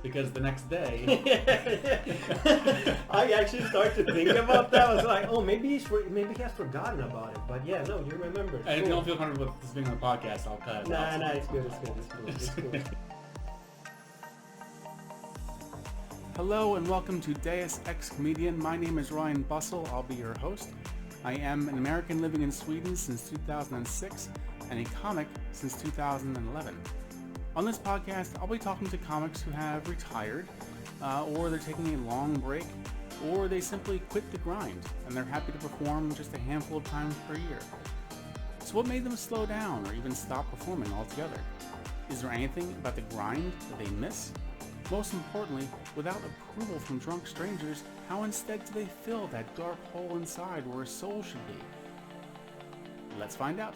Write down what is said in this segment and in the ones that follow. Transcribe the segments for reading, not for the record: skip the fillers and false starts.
because the next day... I actually started to think about that. I was like, oh, maybe he has forgotten about it. But yeah, no, you remember. And if you don't feel comfortable with this being on the podcast, I'll cut it. Nah, it's good. It's cool. Hello and welcome to Deus Ex Comedian. My name is Ryan Bussell. I'll be your host. I am an American living in Sweden since 2006 and a comic since 2011. On this podcast, I'll be talking to comics who have retired, or they're taking a long break, or they simply quit the grind and they're happy to perform just a handful of times per year. So what made them slow down or even stop performing altogether? Is there anything about the grind that they miss? Most importantly, without approval from drunk strangers, how instead do they fill that dark hole inside where a soul should be? Let's find out.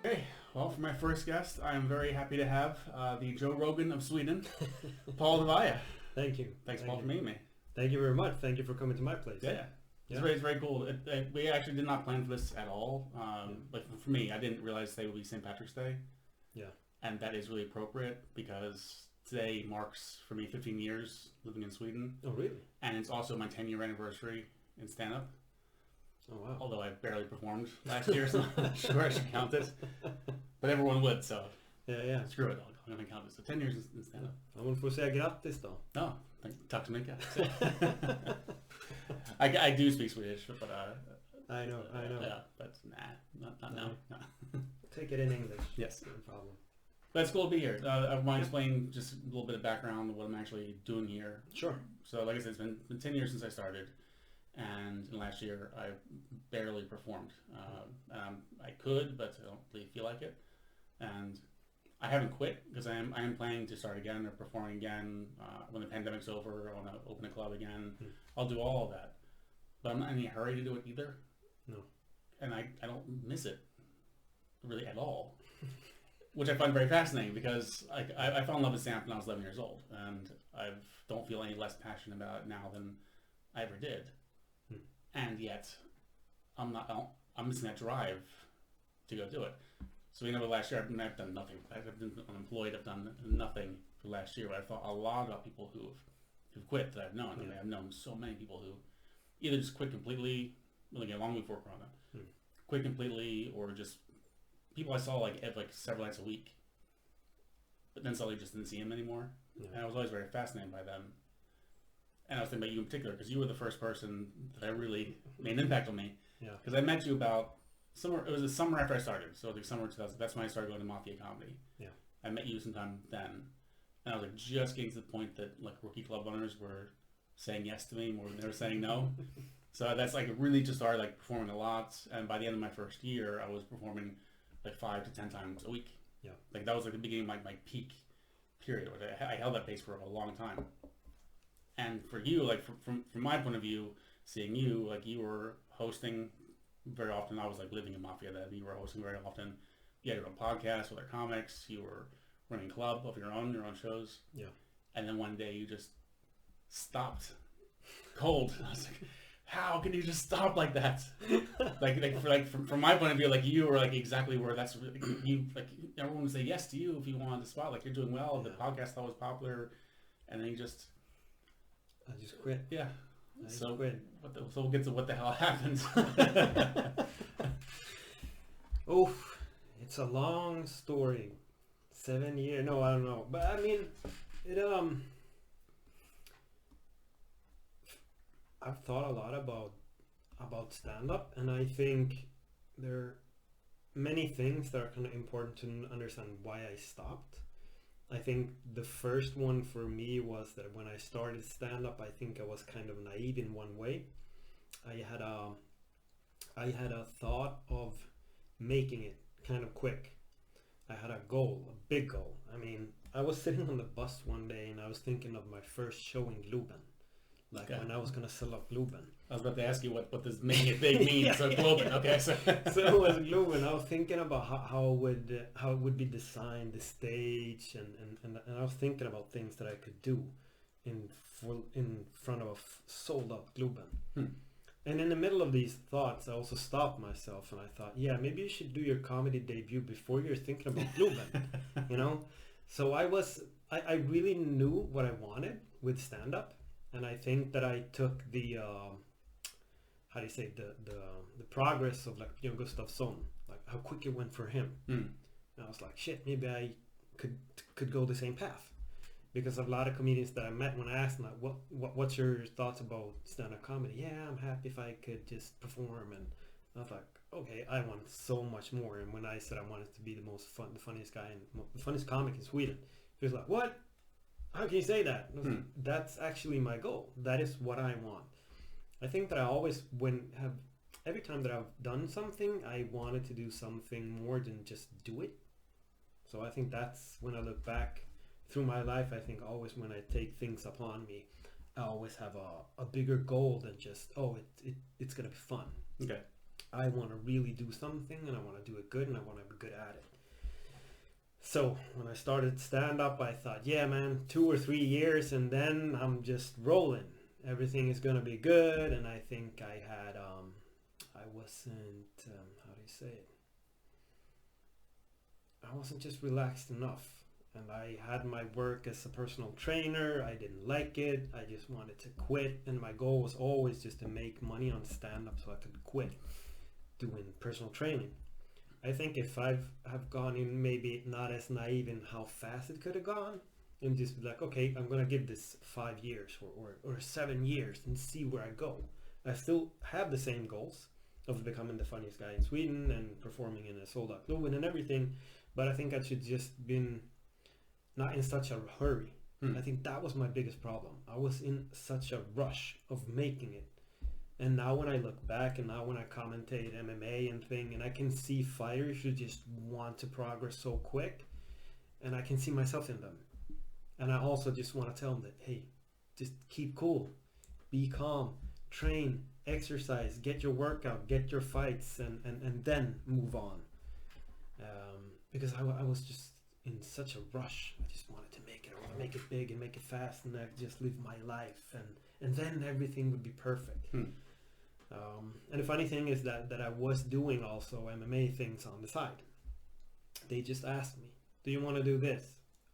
Okay, well, for my first guest, I am very happy to have the Joe Rogan of Sweden, Paul del Valle. Thank you. Thanks, Paul, for meeting me. Thank you very much. Thank you for coming to my place. Yeah. It's very cool. We actually did not plan for this at all. Like for me, I didn't realize today would be St. Patrick's Day. Yeah. And that is really appropriate because today marks, for me, 15 years living in Sweden. Oh, really? And it's also my 10-year anniversary in stand-up. Oh, wow. Although I barely performed last year, so I'm not sure I should count it. But everyone would, so yeah. Screw it, I'm going to count it. So 10 years in stand-up. Ja, man får säga grattis då. No, tack så mycket. I do speak Swedish, but I know. Yeah, but not now. No. Take it in English. Yes, no problem. But it's cool to be here. I want to explain just a little bit of background of what I'm actually doing here. Sure. So, like I said, it's been 10 years since I started, and last year I barely performed. I could, but I don't really feel like it, and I haven't quit because I am planning to start again or perform again when the pandemic's over. I want to open a club again. I'll do all of that, but I'm not in any hurry to do it either. No, and I don't miss it really at all, which I find very fascinating because I fell in love with stand-up when I was 11 years old, and I don't feel any less passionate about it now than I ever did. And yet, I'm missing that drive to go do it. So last year I've done nothing. I've been unemployed. I've done nothing for last year. But I thought a lot about people who've quit that I've known. I mean, I've known so many people who either just quit completely, long before Corona, quit completely, or just people I saw like several nights a week, but then suddenly just didn't see them anymore. Yeah. And I was always very fascinated by them. And I was thinking about you in particular because you were the first person that I really made an impact on me. Yeah. Because I met you about. It was the summer after I started, so the summer 2000. That's when I started going to Mafia comedy. Yeah, I met you sometime then, and I was just getting to the point that rookie club owners were saying yes to me more than they were saying no. So that's really just started performing a lot, and by the end of my first year, I was performing 5 to 10 times a week. Yeah, that was the beginning of my peak period. I held that pace for a long time. And for you, from my point of view, seeing you you were hosting very often. I was living in Mafia then. You were hosting very often. You had your own podcast with other comics. You were running a club of your own shows. Yeah. And then one day you just stopped cold. I was like, how can you just stop like that? From my point of view, you were exactly where that's you everyone would say yes to you if you wanted the spot. You're doing well. The podcast thought was popular, and then you just. I just quit. Yeah. So we'll get to what the hell happened. Oh, it's a long story. 7 years? No, I don't know. But I mean, I've thought a lot about stand-up, and I think there are many things that are kind of important to understand why I stopped. I think the first one for me was that when I started stand-up, I think I was kind of naive in one way. I had a thought of making it kind of quick. I had a goal, a big goal. I mean, I was sitting on the bus one day and I was thinking of my first show in Globen. When I was going to sell up Globen. I was about to ask you what does making it big mean. So Globen, okay. So it was Globen. I was thinking about how it would be designed, the stage, and I was thinking about things that I could do in front of a sold out Globen. And in the middle of these thoughts, I also stopped myself and I thought, yeah, maybe you should do your comedy debut before you're thinking about Globen, you know? So I really knew what I wanted with stand-up. And I think that I took the, how do you say, the progress of like Björn Gustafsson, like how quick it went for him. Mm. And I was like, shit, maybe I could go the same path. Because a lot of comedians that I met, when I asked them, like, what's your thoughts about stand-up comedy? Yeah, I'm happy if I could just perform. And I was like, okay, I want so much more. And when I said I wanted to be the funniest guy and the funniest comic in Sweden, he was like, what? How can you say that? And I was like, that's actually my goal. That is what I want. I think that I always, every time that I've done something, I wanted to do something more than just do it. So I think that's when I look back through my life, I think always when I take things upon me, I always have a bigger goal than just, it's going to be fun. Okay. I want to really do something and I want to do it good and I want to be good at it. So when I started stand-up, I thought, yeah, man, 2 or 3 years and then I'm just rolling. Everything is going to be good. And I think I had, I wasn't, how do you say it? I wasn't just relaxed enough. And I had my work as a personal trainer. I didn't like it. I just wanted to quit. And my goal was always just to make money on stand-up so I could quit doing personal training. I think if I've gone in maybe not as naive in how fast it could have gone, and just be like, okay, I'm going to give this 5 years or 7 years and see where I go. I still have the same goals of becoming the funniest guy in Sweden and performing in a sold-out Globen and everything. But I think I should just been not in such a hurry. I think that was my biggest problem. I was in such a rush of making it. And now when I look back and now when I commentate MMA and thing, and I can see fighters who just want to progress so quick, and I can see myself in them. And I also just want to tell them that, hey, just keep cool, be calm, train, exercise, get your workout, get your fights, and then move on. Because I was just in such a rush. I just wanted to make it. I want to make it big and make it fast, and I just live my life, and then everything would be perfect. And the funny thing is that I was doing also MMA things on the side. They just asked me, do you want to do this?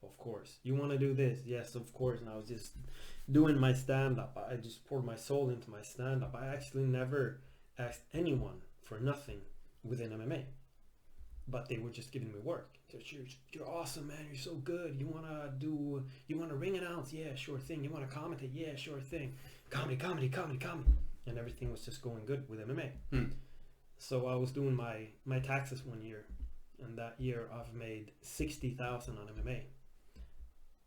Of course. You want to do this? Yes, of course. And I was just doing my stand-up. I just poured my soul into my stand-up. I actually never asked anyone for nothing within MMA. But they were just giving me work. You're awesome, man. You're so good. You want to ring announce? Yeah, sure thing. You want to commentate? Yeah, sure thing. Comedy. And everything was just going good with MMA. So I was doing my taxes one year. And that year I've made 60,000 on MMA.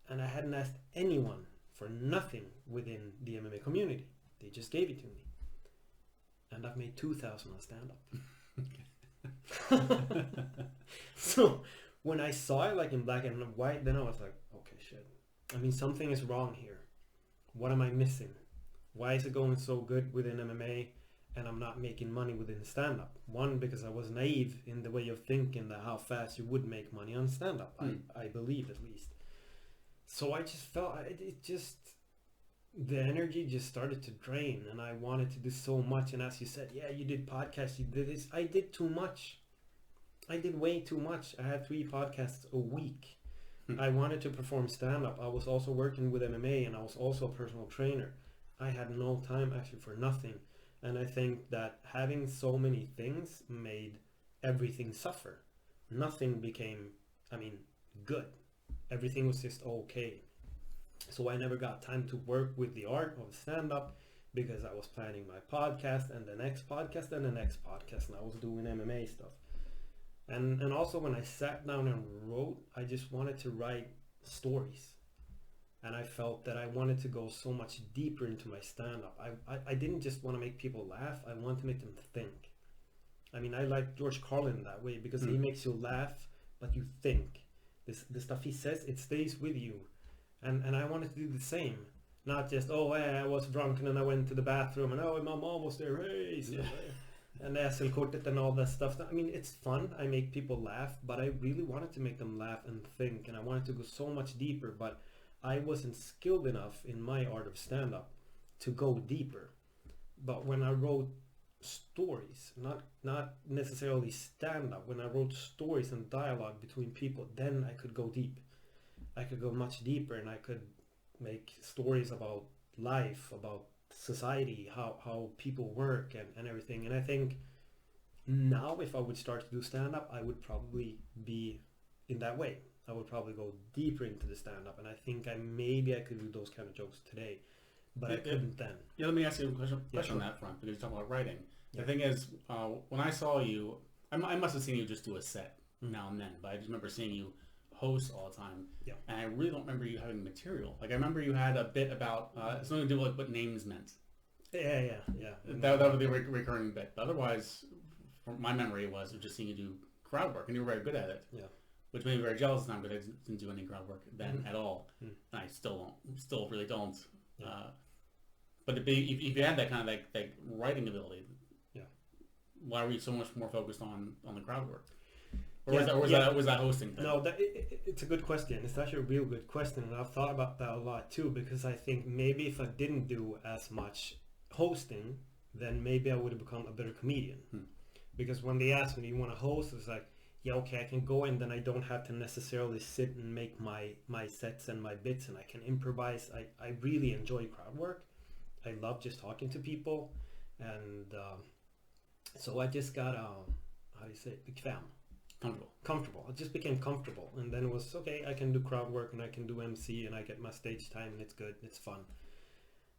And I hadn't asked anyone for nothing within the MMA community. They just gave it to me. And I've made 2,000 on stand-up. So when I saw it like in black and white, then I was like, okay, shit. I mean, something is wrong here. What am I missing? Why is it going so good within MMA and I'm not making money within stand-up? One, because I was naive in the way of thinking that how fast you would make money on stand-up. I believed at least. So I just felt the energy just started to drain, and I wanted to do so much. And as you said, yeah, you did podcasts, you did this. I did too much. I did way too much. I had 3 podcasts a week. I wanted to perform stand-up. I was also working with MMA, and I was also a personal trainer. I had no time actually for nothing. And I think that having so many things made everything suffer. Nothing became, good. Everything was just okay. So I never got time to work with the art of stand-up because I was planning my podcast and the next podcast and the next podcast, and I was doing MMA stuff. And also when I sat down and wrote, I just wanted to write stories. And I felt that I wanted to go so much deeper into my stand-up. I didn't just want to make people laugh, I wanted to make them think. I like George Carlin that way because he makes you laugh, but you think. The stuff he says, it stays with you. And I wanted to do the same. Not just, I was drunk and then I went to the bathroom and my mom was there, hey. So, and SL-kortet and all that stuff. It's fun. I make people laugh, but I really wanted to make them laugh and think. And I wanted to go so much deeper, but I wasn't skilled enough in my art of stand-up to go deeper. But when I wrote stories, not necessarily stand-up, when I wrote stories and dialogue between people, then I could go deep. I could go much deeper, and I could make stories about life, about society, how people work and everything. And I think now if I would start to do stand-up, I would probably be in that way. I would probably go deeper into the stand-up, and I think maybe I could do those kind of jokes today, but I couldn't then. Yeah, let me ask you a question sure. on that front, because you're talking about writing. Yeah. The thing is, when I saw you, I must have seen you just do a set now and then, but I just remember seeing you host all the time. Yeah. And I really don't remember you having material. Like, I remember you had a bit about something to do with like what names meant. Yeah. That would be a recurring bit. But otherwise, from my memory was of just seeing you do crowd work, and you were very good at it. Yeah. Which made me very jealous of the time, because I didn't do any crowd work then at all. Mm. And I still really don't. Yeah. But if you had that kind of like writing ability, yeah, why were you so much more focused on the crowd work? Or Yeah, was that hosting thing? No, it's a good question. It's actually a real good question, and I've thought about that a lot too, because I think maybe if I didn't do as much hosting, then maybe I would have become a better comedian. Because when they asked me, "Do you want to host?" it's like, yeah, okay, I can go in, then I don't have to necessarily sit and make my sets and my bits, and I can improvise. I really enjoy crowd work. I love just talking to people, and so I just got how do you say it? Comfortable. I just became comfortable, and then it was okay. I can do crowd work, and I can do MC, and I get my stage time, and it's good. It's fun.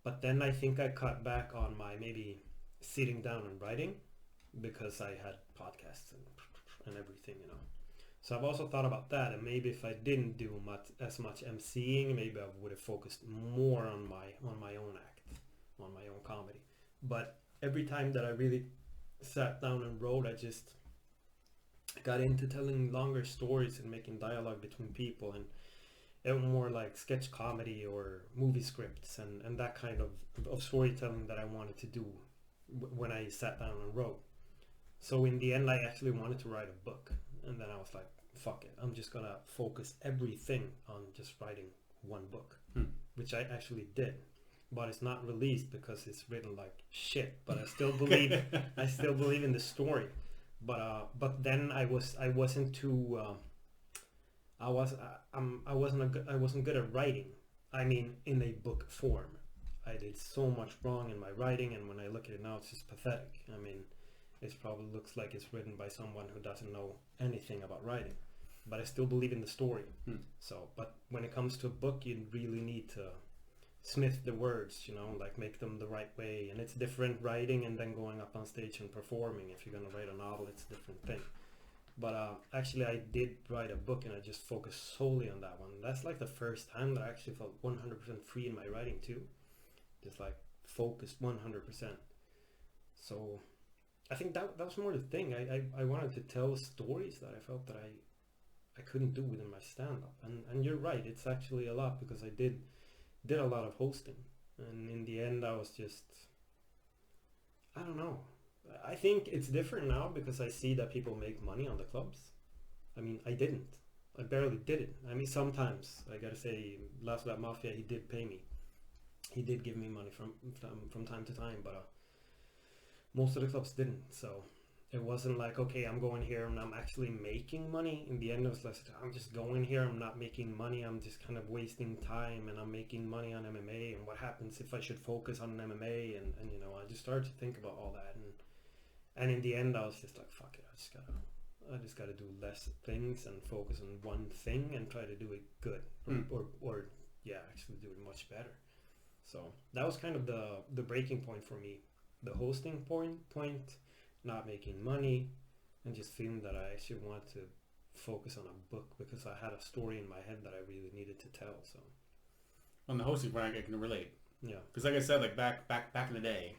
But then I think I cut back on my maybe sitting down and writing, because I had podcasts and everything, you know. So I've also thought about that, and maybe if I didn't do as much MCing, maybe I would have focused more on my own act, on my own comedy. But every time that I really sat down and wrote, I just got into telling longer stories and making dialogue between people, and it was more like sketch comedy or movie scripts and that kind of storytelling that I wanted to do when I sat down and wrote. So in the end, I actually wanted to write a book, and then I was like, fuck it, I'm just gonna focus everything on just writing one book, which I actually did. But it's not released because it's written like shit, but I still believe in the story. But then I wasn't good at writing. I mean, in a book form, I did so much wrong in my writing, and when I look at it now, it's just pathetic. I mean, it probably looks like it's written by someone who doesn't know anything about writing, but I still believe in the story. So, but when it comes to a book, you really need to smith the words, you know, like make them the right way. And it's different writing and then going up on stage and performing. If you're going to write a novel, it's a different thing. But actually I did write a book, and I just focused solely on that one. That's like the first time that I actually felt 100% free in my writing too. Just like focused 100%. So I think that was more the thing. I wanted to tell stories that I felt that I couldn't do within my stand-up. And you're right, it's actually a lot, because I did a lot of hosting. And in the end, I was just, I don't know. I think it's different now because I see that people make money on the clubs. I mean, I didn't. I barely did it. I mean, sometimes, I gotta say, Last Lap Mafia, he did pay me. He did give me money from time to time, but most of the clubs didn't. So it wasn't like, okay, I'm going here and I'm actually making money. In the end, it was like, I'm just going here, I'm not making money, I'm just kind of wasting time, and I'm making money on MMA, and what happens if I should focus on MMA, and you know, I just started to think about all that, and in the end, I was just like, fuck it, I just gotta do less things and focus on one thing and try to do it good, or actually do it much better. So that was kind of the breaking point for me, the hosting point, not making money, and just feeling that I actually wanted to focus on a book because I had a story in my head that I really needed to tell. So on the hosting front, I can relate. Yeah, because like I said, like back in the day,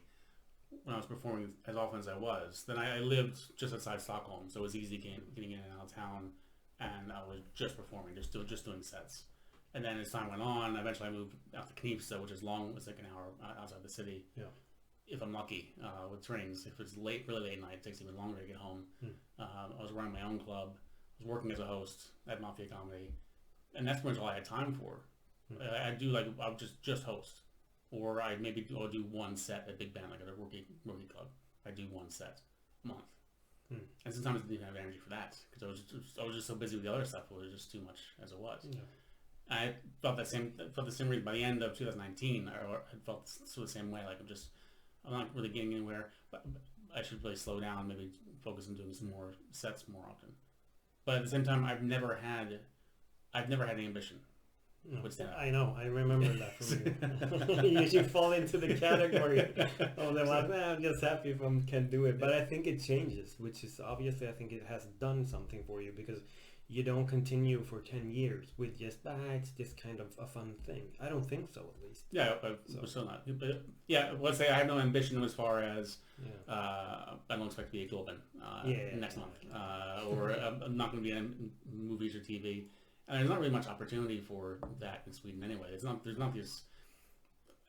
when I was performing as often as I was, then I lived just outside Stockholm, so it was easy getting in and out of town, and I was just performing, just doing sets. And then as time went on, eventually I moved out to Knivsta, which is long, it's like an hour outside the city. Yeah. If I'm lucky, with trains. If it's really late night, it takes even longer to get home. I was running my own club. I was working as a host at Mafia Comedy, and that's pretty much all I had time for. I would just host. or I maybe I'll do one set at Big Band, like at a rookie club. I do one set a month. And sometimes I didn't have energy for that because I was just so busy with the other stuff. It was just too much as it was. Yeah. I felt the same reason by the end of 2019. I felt sort of the same way. Like I'm not really getting anywhere, but I should really slow down. Maybe focus on doing some more sets more often. But at the same time, I've never had any ambition. No, with stand-up. I know. I remember that from you. You fall into the category of they're like, I'm just happy if I can do it. But I think it changes, which is obviously I think it has done something for you because you don't continue for 10 years with just it's just kind of a fun thing. I don't think so, at least. Yeah, we're still not. But yeah, let's say I have no ambition as far as I don't expect to be a Globen next month, or I'm not going to be in movies or TV. And there's not really much opportunity for that in Sweden anyway. There's not this.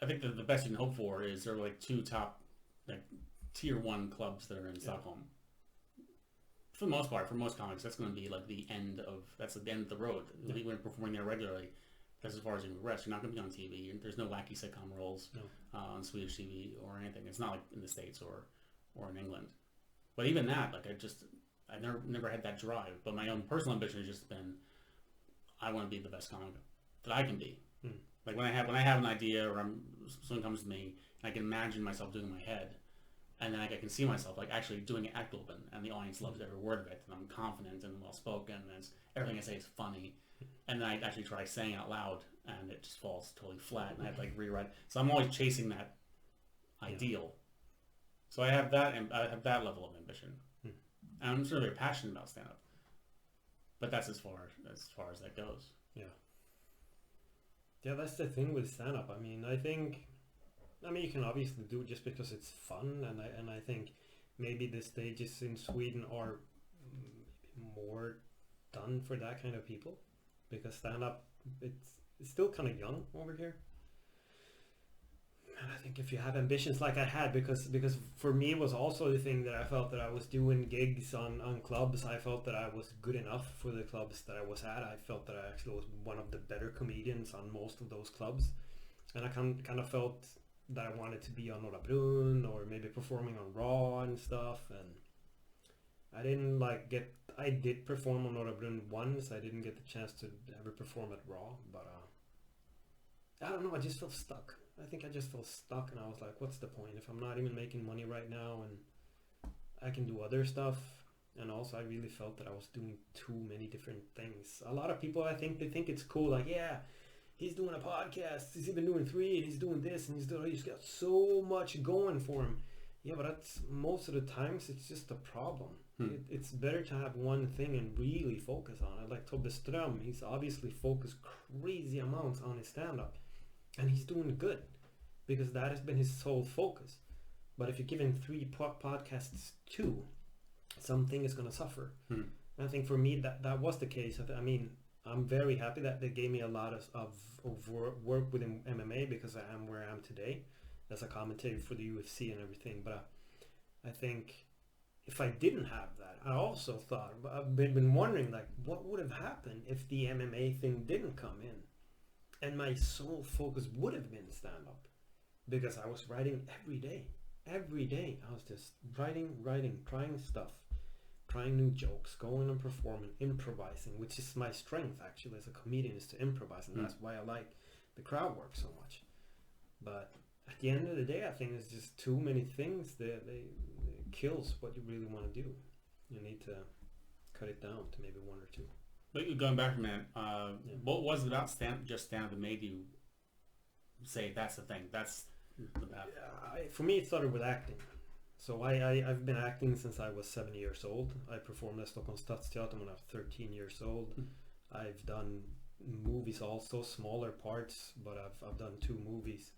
I think the best you can hope for is there are like 2 top like tier 1 clubs that are in Stockholm. For the most part, for most comics, that's going to be like the end of the road. When you're performing there regularly, that's as far as you can progress. You're not going to be on TV. There's no wacky sitcom roles on Swedish TV or anything. It's not like in the States or in England. But even that, like I never had that drive. But my own personal ambition has just been, I want to be the best comic that I can be. Like when I have an idea or someone comes to me and I can imagine myself doing it in my head, and then I can see myself like actually doing it at Globen, and the audience loves every word of it, and I'm confident and well spoken, and everything I say is funny, and then I actually try saying it out loud, and it just falls totally flat, and I have to like rewrite. So I'm always chasing that ideal. So I have that, and I have that level of ambition, and I'm sort of very passionate about stand-up. But that's as far as that goes. Yeah, that's the thing with stand-up. I mean, you can obviously do it just because it's fun, and I think maybe the stages in Sweden are more done for that kind of people, because stand-up it's still kind of young over here. And I think if you have ambitions like I had, because for me it was also the thing that I felt that I was doing gigs on clubs. I felt that I was good enough for the clubs that I was at. I felt that I actually was one of the better comedians on most of those clubs. And I kind of felt that I wanted to be on Norra Brunn or maybe performing on Raw and stuff. And I didn't I did perform on Norra Brunn once. I didn't get the chance to ever perform at Raw, but I don't know, I just felt stuck. I think I just felt stuck, and I was like, what's the point if I'm not even making money right now and I can do other stuff? And also I really felt that I was doing too many different things. A lot of people, I think, they think it's cool, like, yeah, he's doing a podcast, he's even doing 3, and he's doing this, and he's got so much going for him. Yeah, but that's most of the times it's just a problem. It's better to have one thing and really focus on it. Like Tobbe Ström, he's obviously focused crazy amounts on his stand-up. And he's doing good because that has been his sole focus. But if you're giving 3 podcasts too, something is going to suffer. And I think for me that was the case. I mean, I'm very happy that they gave me a lot of work within MMA because I am where I am today as a commentator for the UFC and everything. But I think if I didn't have that, I also thought, I've been wondering, like, what would have happened if the MMA thing didn't come in? And my sole focus would have been stand-up, because I was writing every day. Every day I was just writing, trying stuff, trying new jokes, going and performing, improvising, which is my strength actually as a comedian, is to improvise, and that's why I like the crowd work so much. But at the end of the day, I think it's just too many things that they kills what you really want to do. You need to cut it down to maybe 1 or 2. But going back from that, what was it about stand-up that made you say that's the thing? That's the path? For me, it started with acting. So I've been acting since I was 7 years old. I performed at Stockholm Stadsteater when I was 13 years old. I've done movies also, smaller parts, but I've done 2 movies.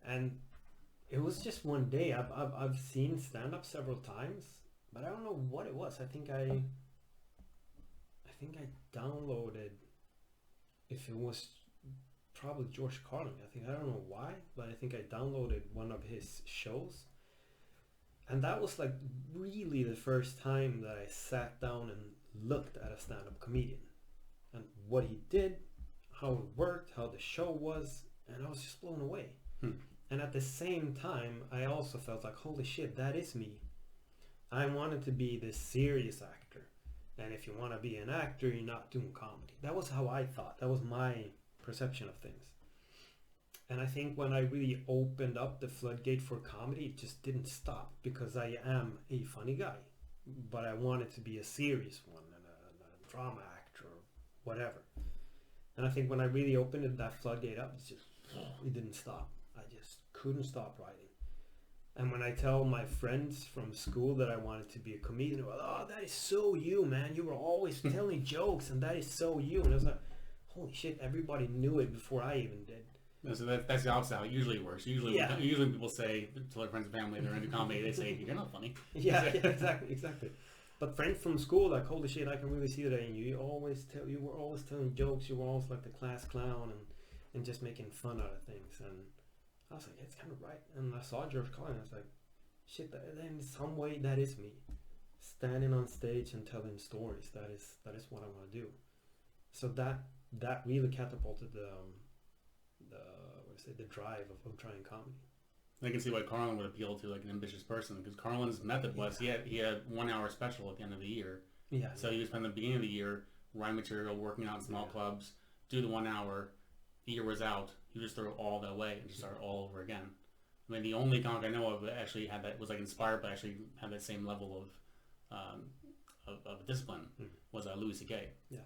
And it was just one day. I've seen stand-up several times, but I don't know what it was. I think I downloaded, if it was probably George Carlin, I don't know why, but I think I downloaded one of his shows, and that was like really the first time that I sat down and looked at a stand-up comedian and what he did, how it worked, how the show was, and I was just blown away. And at the same time, I also felt like, holy shit, that is me. I wanted to be this serious actor. And if you want to be an actor, you're not doing comedy. That was how I thought. That was my perception of things. And I think when I really opened up the floodgate for comedy, it just didn't stop, because I am a funny guy. But I wanted to be a serious one, and a drama actor or whatever. And I think when I really opened that floodgate up, it didn't stop. I just couldn't stop writing. And when I tell my friends from school that I wanted to be a comedian, they're like, oh, that is so you, man. You were always telling jokes, and that is so you. And I was like, holy shit, everybody knew it before I even did. No, so that's the opposite how it usually works. Usually when people say to their friends and family they're into comedy, they say, you're not funny. Yeah, exactly. But friends from school, like, holy shit, I can really see that in you. You were always telling jokes. You were always like the class clown and just making fun out of things. And I was like, it's kind of right. And I saw George Carlin. I was like, shit, in some way that is me. Standing on stage and telling stories. That is what I want to do. So that really catapulted the drive of trying comedy. I can see why Carlin would appeal to like an ambitious person, because Carlin's method was he had 1 hour special at the end of the year. Yeah. So he would spend the beginning of the year writing material, working out in small clubs, do the 1 hour. The year was out. You just throw all that away and just start all over again. I mean, the only comic I know of that actually had that was like inspired, but actually had that same level of discipline was Louis C.K. Yeah.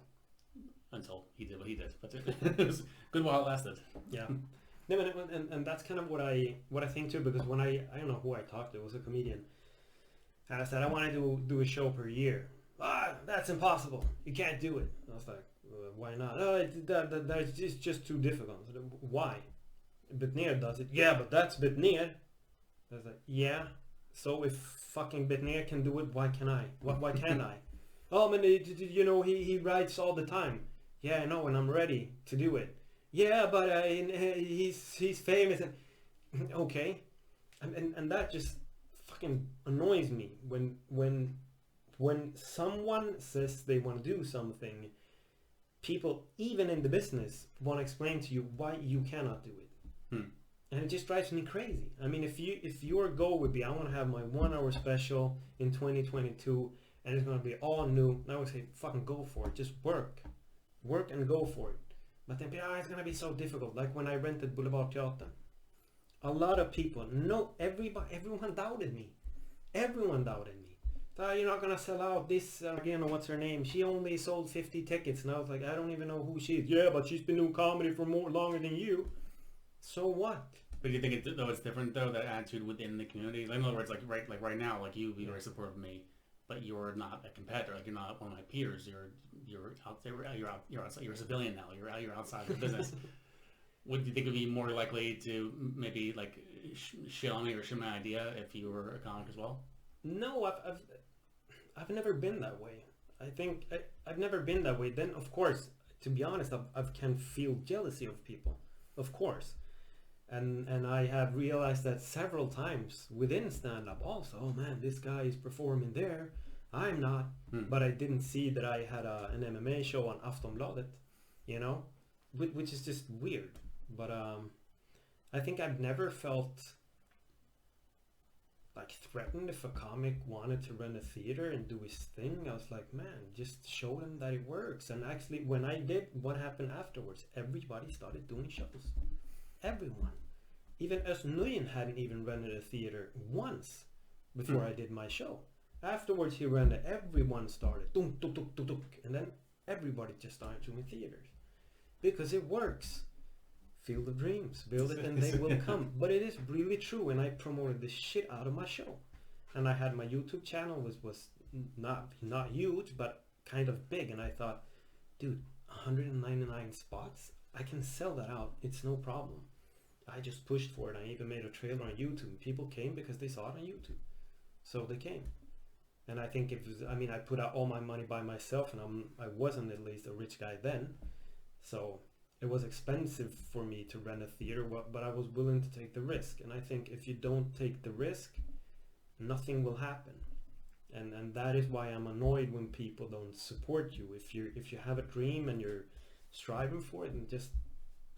Until he did what he did, but it was good while it lasted. Yeah. No, and that's kind of what I think too, because when I don't know who I talked to, it was a comedian, and I said I want to do a show per year. That's impossible. You can't do it. I was like, why not? That's just too difficult. I said, why? Bitneer does it. Yeah, but that's Bitneer. I was like, yeah. So if fucking Bitneer can do it, why can I? Why can't I? Oh man, he writes all the time. Yeah, I know, and I'm ready to do it. Yeah, but he's famous. And okay, and that just fucking annoys me when someone says they want to do something. People, even in the business, want to explain to you why you cannot do it, and it just drives me crazy. I mean, if your goal would be, I want to have my 1 hour special in 2022, and it's going to be all new, I would say, fucking go for it. Just work and go for it. But then, it's going to be so difficult. Like when I rented Boulevard Teatern, a lot of people, everyone doubted me. Everyone doubted me. You're not going to sell out this, what's her name? She only sold 50 tickets. And I was like, I don't even know who she is. Yeah, but she's been doing comedy for longer than you. So what? But do you think it's different though, that attitude within the community? Like, in other words, like right now, like you'd be very supportive of me, but you're not a competitor. Like you're not one of my peers. You're out there. You're outside. You're a civilian now. You're outside the business. Would you think it would be more likely to maybe like shit on me or shit my idea if you were a comic as well? No, I've never been that way. I think I've never been that way. Then of course, to be honest, I can feel jealousy of people, of course, and I have realized that several times within stand-up also. Oh man, this guy is performing there. I'm not, but I didn't see that I had an MMA show on Aftonbladet, which is just weird. But I think I've never felt like threatened if a comic wanted to run a theater and do his thing. I was like, man, just show them that it works. And actually, when I did, what happened afterwards? Everybody started doing shows. Everyone. Even Özz Nujen hadn't even rented a theater once before I did my show. Afterwards, he ran it. Everyone started. Dunk, dunk, dunk, dunk, dunk. And then everybody just started doing theaters. Because it works. Field of Dreams. Build it and they will come. But it is really true. And I promoted the shit out of my show. And I had my YouTube channel was not huge, but kind of big. And I thought, dude, 199 spots? I can sell that out. It's no problem. I just pushed for it. I even made a trailer on YouTube. People came because they saw it on YouTube. So they came. And I think I put out all my money by myself, and I wasn't at least a rich guy then. So it was expensive for me to rent a theater, but I was willing to take the risk. And I think if you don't take the risk, nothing will happen. And that is why I'm annoyed when people don't support you. If you have a dream and you're striving for it, and just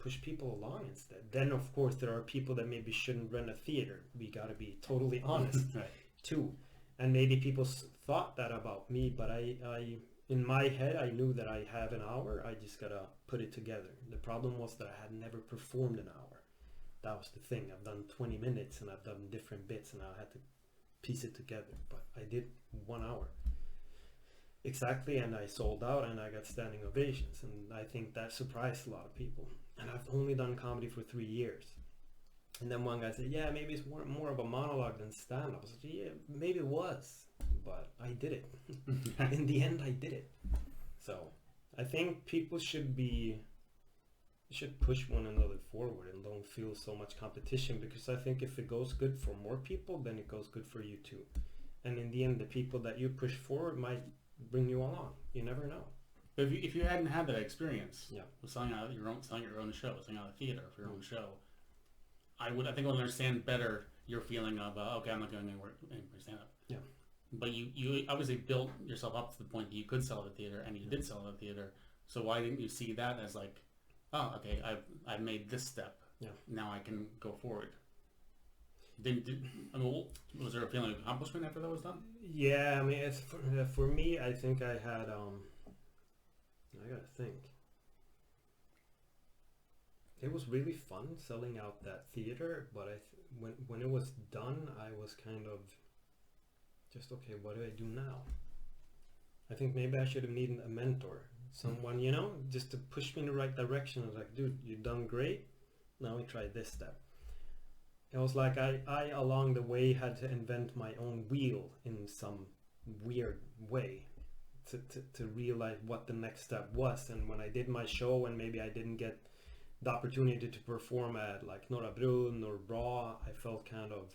push people along instead. Then of course there are people that maybe shouldn't run a theater. We gotta be totally honest Right. too. And maybe people thought that about me, but I in my head I knew that I have an hour. I just gotta put it together. The problem was that I had never performed an hour. That was the thing. I've done 20 minutes and I've done different bits, and I had to piece it together. But I did 1 hour exactly, and I sold out, and I got standing ovations, and I think that surprised a lot of people. And I've only done comedy for 3 years. And then one guy said, yeah, maybe it's more of a monologue than stand-up. I was like, yeah, maybe it was, but I did it. In the end, I did it. So I think people should push one another forward and don't feel so much competition, because I think if it goes good for more people, then it goes good for you too. And in the end, the people that you push forward might bring you along. You never know. But if you hadn't had that experience, Yeah. with selling your own show, selling out a theater for your own show, I think I would understand better your feeling of okay, I'm not going anywhere stand up. Yeah. But you obviously built yourself up to the point that you could sell at a theater, and you did sell at a theater. So why didn't you see that as like, oh, okay, I've made this step. Yeah. Now I can go forward. Was there a feeling of accomplishment after that was done? Yeah, I mean, it's for me, I think I had, I gotta think. It was really fun selling out that theater, but when it was done, I was kind of just, okay, what do I do now? I think maybe I should have needed a mentor. Someone, just to push me in the right direction. I was like, dude, you've done great. Now we try this step. It was like I along the way had to invent my own wheel in some weird way to realize what the next step was. And when I did my show and maybe I didn't get the opportunity to perform at like Norra Brunn or Bra, I felt kind of,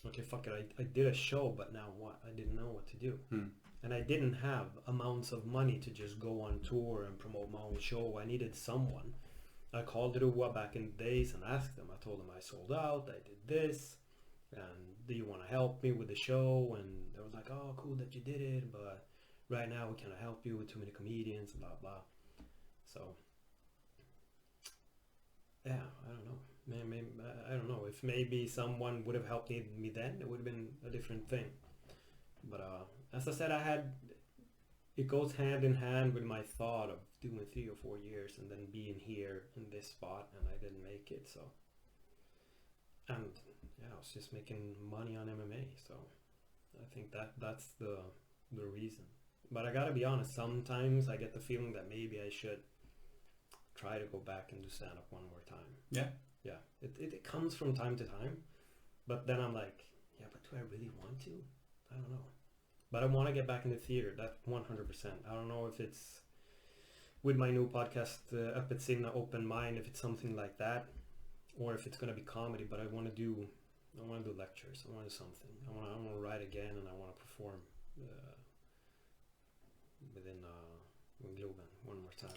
okay, fuck it, I did a show, but now what? I didn't know what to do. And I didn't have amounts of money to just go on tour and promote my own show. I needed someone. I called Rua back in the days and asked them. I told them I sold out, I did this, and do you want to help me with the show? And they was like, oh, cool that you did it, but right now we cannot help you with too many comedians, blah, blah. So, yeah, I don't know. Maybe, I don't know. If maybe someone would have helped me then, it would have been a different thing. But as I said, it goes hand in hand with my thought of doing 3 or 4 years and then being here in this spot, and I didn't make it. So, and yeah, I was just making money on MMA. So I think that's the reason. But I gotta be honest, sometimes I get the feeling that maybe I should try to go back and do stand-up one more time. Yeah. Yeah, it comes from time to time, but then I'm like, yeah, but do I really want to? I don't know. But I want to get back in the theater, that's 100%. I don't know if it's with my new podcast, Öppet Sinne, Open Mind, if it's something like that, or if it's going to be comedy, but I want to do lectures, I want to do something. I want to write again, and I want to perform within Globen one more time.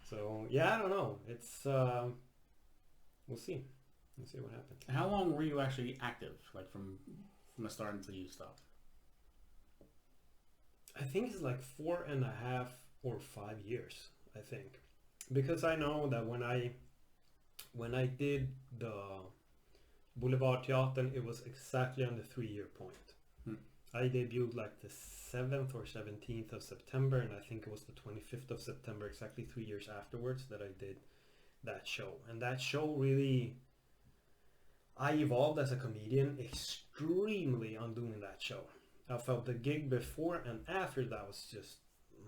So yeah, I don't know. It's we'll see. We'll see what happens. How long were you actually active, like from the start until you stopped? I think it's like 4.5 or 5 years. I think, because I know that when I did the Boulevard Teatern, it was exactly on the 3-year point. I debuted like the 7th or 17th of September, and I think it was the 25th of September, exactly 3 years afterwards, that I did that show. And that show really, I evolved as a comedian extremely on doing that show. I felt the gig before and after that was just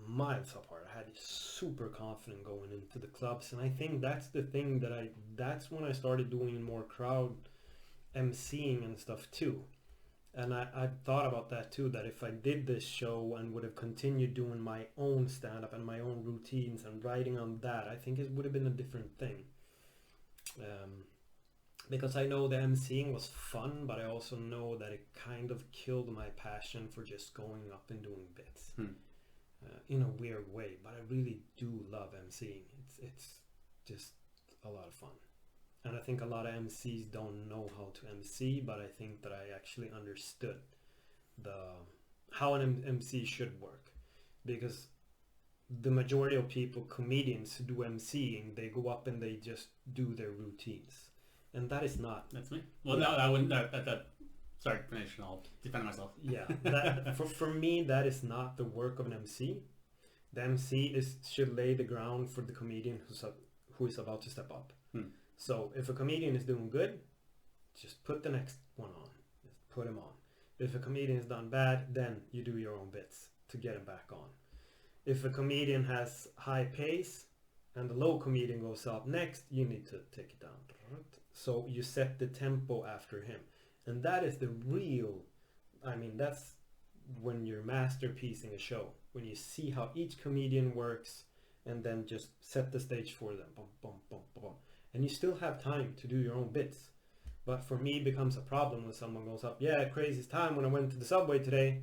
miles apart. I had super confident going into the clubs, and I think that's the thing that's when I started doing more crowd emceeing and stuff too. And I thought about that too, that if I did this show and would have continued doing my own stand-up and my own routines and writing on that, I think it would have been a different thing. Because I know the emceeing was fun, but I also know that it kind of killed my passion for just going up and doing bits. In a weird way, but I really do love emceeing. It's just a lot of fun. And I think a lot of MCs don't know how to MC, but I think that I actually understood how an MC should work. Because the majority of people, comedians who do MCing, they go up and they just do their routines, and that is not. That's me. Well, no, I wouldn't. Sorry, finish, and I'll defend myself. Yeah, that, for me, that is not the work of an MC. The MC should lay the ground for the comedian who is about to step up. So if a comedian is doing good, just put the next one on. Just put him on. If a comedian is done bad, then you do your own bits to get him back on. If a comedian has high pace and the low comedian goes up next, you need to take it down. So you set the tempo after him. And that is the real, I mean, that's when you're masterpiecing a show. When you see how each comedian works and then just set the stage for them. Boom, boom, boom, boom. And you still have time to do your own bits. But for me, it becomes a problem when someone goes up, yeah, craziest time when I went to the subway today,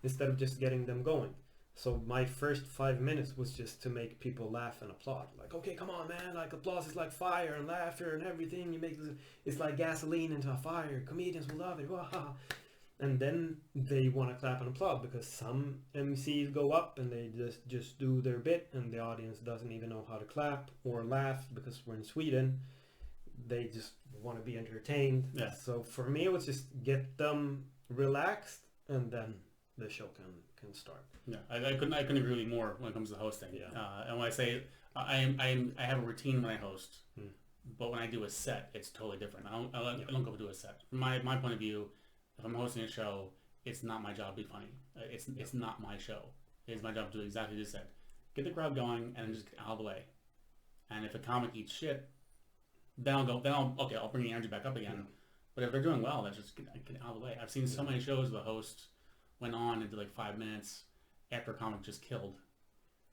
instead of just getting them going. So my first 5 minutes was just to make people laugh and applaud. Like, okay, come on, man. Like, applause is like fire and laughter and everything. You make it's like gasoline into a fire. Comedians will love it. Wah-ha. And then they want to clap and applaud because some MCs go up and they just do their bit and the audience doesn't even know how to clap or laugh because we're in Sweden. They just want to be entertained. Yeah. So for me, it was just get them relaxed and then the show can start. Yeah, I couldn't agree with you more when it comes to hosting. Yeah. And when I say I have a routine when I host, but when I do a set, it's totally different. I don't go do a set. From my point of view, if I'm hosting a show, it's not my job to be funny. It's not my show. It's my job to do exactly as you said. Get the crowd going and just get out of the way. And if a comic eats shit, then I'll bring the energy back up again. But if they're doing well, then just get out of the way. I've seen so many shows where the host went on and did like 5 minutes after a comic just killed.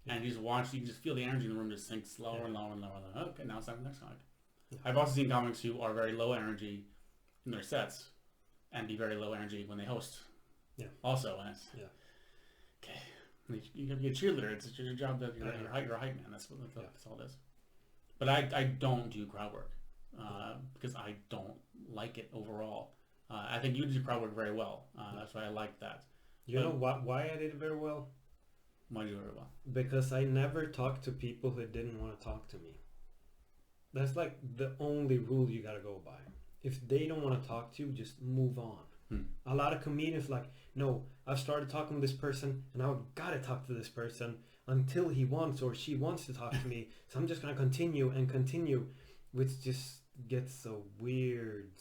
And you just watch, you can just feel the energy in the room just sink slower and lower and lower and lower. Okay, now it's time for the next comic. I've also seen comics who are very low energy in their sets and be very low energy when they host. Yeah. Also, and it's okay. You have to be a cheerleader. It's your job that you're a hype man. That's all it is. But I don't do crowd work because I don't like it overall. I think you do crowd work very well. That's why I like that. You know why I did it very well? Why do you do it very well? Because I never talked to people who didn't want to talk to me. That's like the only rule you gotta go by. If they don't want to talk to you, just move on. A lot of comedians like, no, I've started talking to this person and I've got to talk to this person until he wants or she wants to talk to me. So I'm just going to continue, which just gets a weird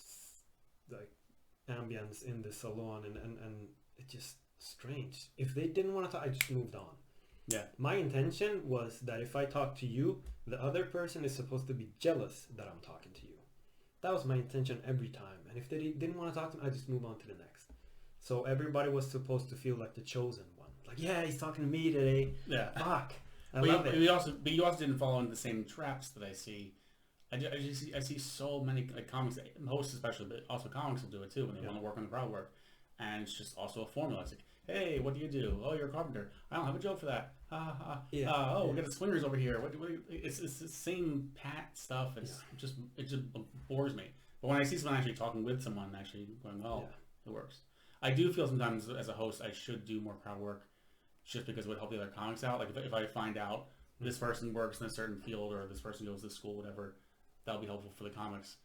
like ambience in the salon and it's just strange. If they didn't want to talk, I just moved on. Yeah. My intention was that if I talk to you, the other person is supposed to be jealous that I'm talking to you. That was my intention every time. And if they didn't want to talk to me, I just move on to the next. So everybody was supposed to feel like the chosen one. Like, yeah, he's talking to me today. Yeah. Fuck. I But love it. you also didn't fall into the same traps that I see. I see so many like comics, hosts especially, but also comics will do it too when they want to work on the crowd work. And it's just also a formula. It's like, hey, what do you do? Oh, you're a carpenter. I don't have a joke for that. Ha ha ha. Yeah. We got the swingers over here. It's the same pat stuff. It just bores me. But when I see someone actually talking with someone, actually going, it works. I do feel sometimes as a host I should do more crowd work, just because it would help the other comics out. Like if I find out this person works in a certain field or this person goes to school, whatever, that'll be helpful for the comics.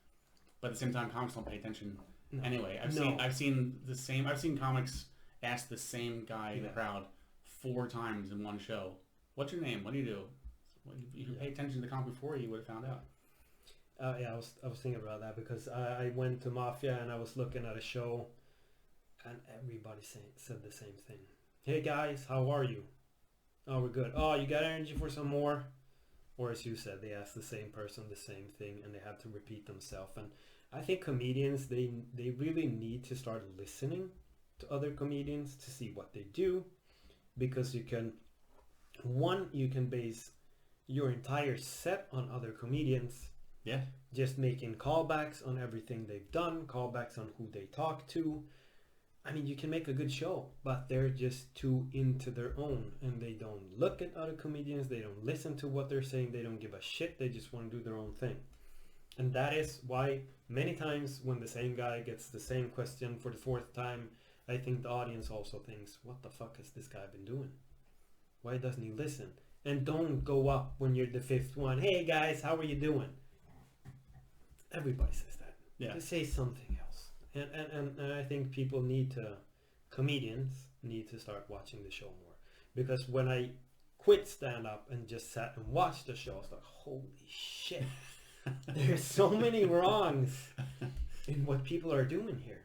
But at the same time, comics don't pay attention anyway. I've seen comics ask the same guy in the crowd 4 times in one show, "What's your name? What do you do?" Well, if you pay attention to the comic before, you would have found out. I was thinking about that because I went to Mafia and I was looking at a show, and everybody said the same thing. Hey guys, how are you? Oh, we're good. Oh, you got energy for some more? Or as you said, they ask the same person the same thing and they have to repeat themselves. And I think comedians, they really need to start listening to other comedians to see what they do, because you can base your entire set on other comedians. Yeah. Just making callbacks on everything they've done, callbacks on who they talk to. I mean, you can make a good show, but they're just too into their own and they don't look at other comedians. They don't listen to what they're saying. They don't give a shit. They just want to do their own thing. And that is why many times when the same guy gets the same question for the 4th time, I think the audience also thinks, what the fuck has this guy been doing? Why doesn't he listen? And don't go up when you're the fifth one. Hey guys, how are you doing? Everybody says that. Yeah. Just say something else. And I think comedians need to start watching the show more. Because when I quit stand-up and just sat and watched the show, I was like, holy shit. There's so many wrongs in what people are doing here.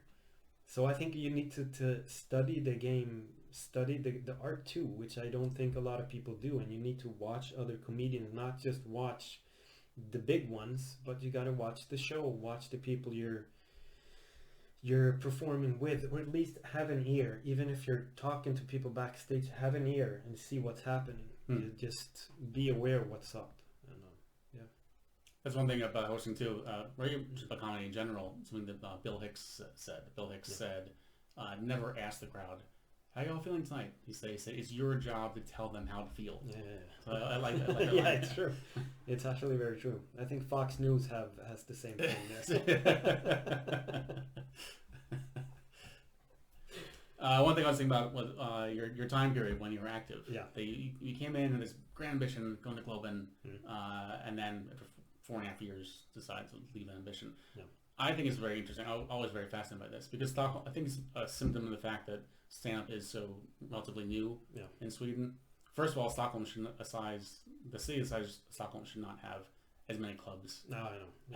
So I think you need to study the game, study the art too, which I don't think a lot of people do. And you need to watch other comedians, not just watch the big ones, but you got to watch the show, watch the people you're performing with, or at least have an ear. Even if you're talking to people backstage, have an ear and see what's happening. Just be aware of what's up. Yeah. That's one thing about hosting too, radio comedy in general. Something that Bill Hicks said. Bill Hicks said, never ask the crowd, how y'all feeling tonight? He said it's your job to tell them how to feel. Yeah. So I like that. Yeah, it's true. It's actually very true. I think Fox News has the same thing there. One thing I was thinking about was your time period when you were active. Yeah. You came in with this grand ambition, going to Globen, and then after 4.5 years decided to leave that ambition. Yeah. I think it's very interesting. I'm always very fascinated by this because Stockholm, I think it's a symptom of the fact that stand-up is so relatively new in Sweden. First of all, Stockholm should the city the size of Stockholm should not have as many clubs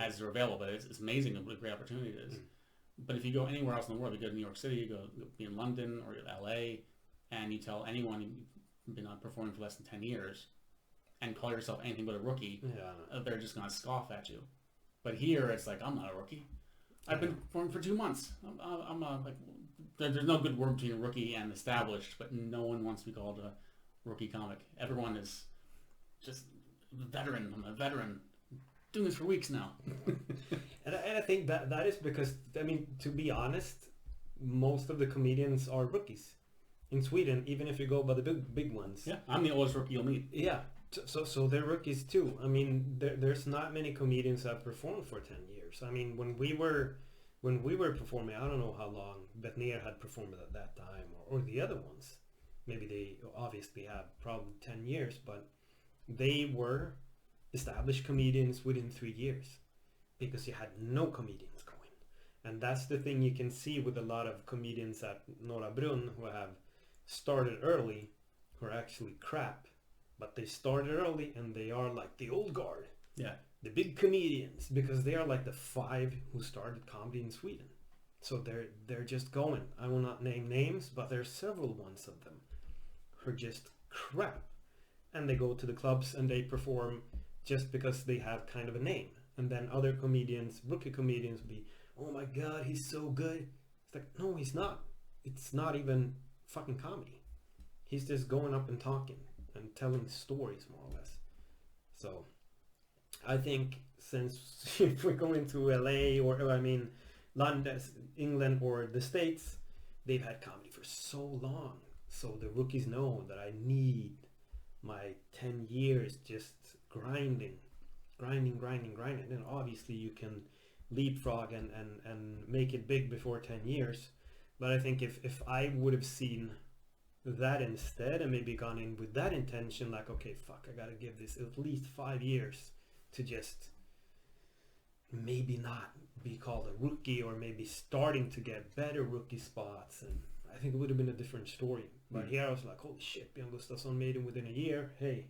as are available. But it's amazing what a great opportunity it is. But if you go anywhere else in the world, you go to New York City, you go be in London or LA, and you tell anyone you've been performing for less than 10 years and call yourself anything but a rookie, they're just going to scoff at you. But here, it's like, I'm not a rookie. I've been performing for 2 months. There's no good word between rookie and established, but no one wants to be called a rookie comic. Everyone is just veteran. I'm a veteran. Doing this for weeks now. And I think that is because, I mean, to be honest, most of the comedians are rookies in Sweden, even if you go by the big ones. Yeah, I'm the oldest rookie you'll meet. Yeah, so they're rookies too. I mean, there's not many comedians that performed for 10 years. I mean, when we were performing, I don't know how long Betnér had performed at that time, or the other ones. Maybe they obviously had probably 10 years, but they were established comedians within 3 years because you had no comedians going. And that's the thing you can see with a lot of comedians at Norra Brunn who have started early, who are actually crap, but they started early and they are like the old guard. Yeah. The big comedians, because they are like the 5 who started comedy in Sweden. So they're just going. I will not name names, but there's several ones of them who are just crap. And they go to the clubs and they perform just because they have kind of a name. And then other comedians, rookie comedians, will be, oh my god, he's so good. It's like, no, he's not. It's not even fucking comedy. He's just going up and talking and telling stories, more or less. So I think since if we're going to LA or I mean London, England or the States, they've had comedy for so long. So the rookies know that I need my 10 years just grinding. And obviously you can leapfrog and make it big before 10 years. But I think if I would have seen that instead and maybe gone in with that intention, like, okay, fuck, I gotta give this at least 5 years to just maybe not be called a rookie or maybe starting to get better rookie spots, and I think it would have been a different story. But here I was like, holy shit, Björn Gustafsson made it within a year. Hey,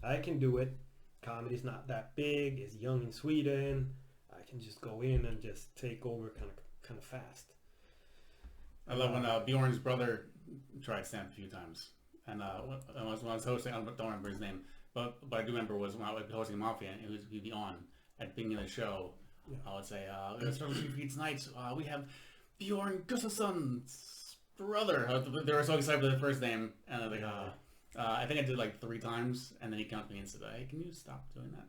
I can do it. Comedy's not that big. It's young in Sweden. I can just go in and just take over kind of fast. I love when Bjorn's brother tried stand a few times, and when I was hosting, I don't remember his name, but I do remember was when I was hosting Mafia, and he'd be on at the beginning of the show. Yeah. I would say, we're going to start with you tonight. We have Bjorn Gustafsson's brother. They were so excited for the first name, and I was like, I think I did like 3 times, and then he came up to me and said, hey, can you stop doing that?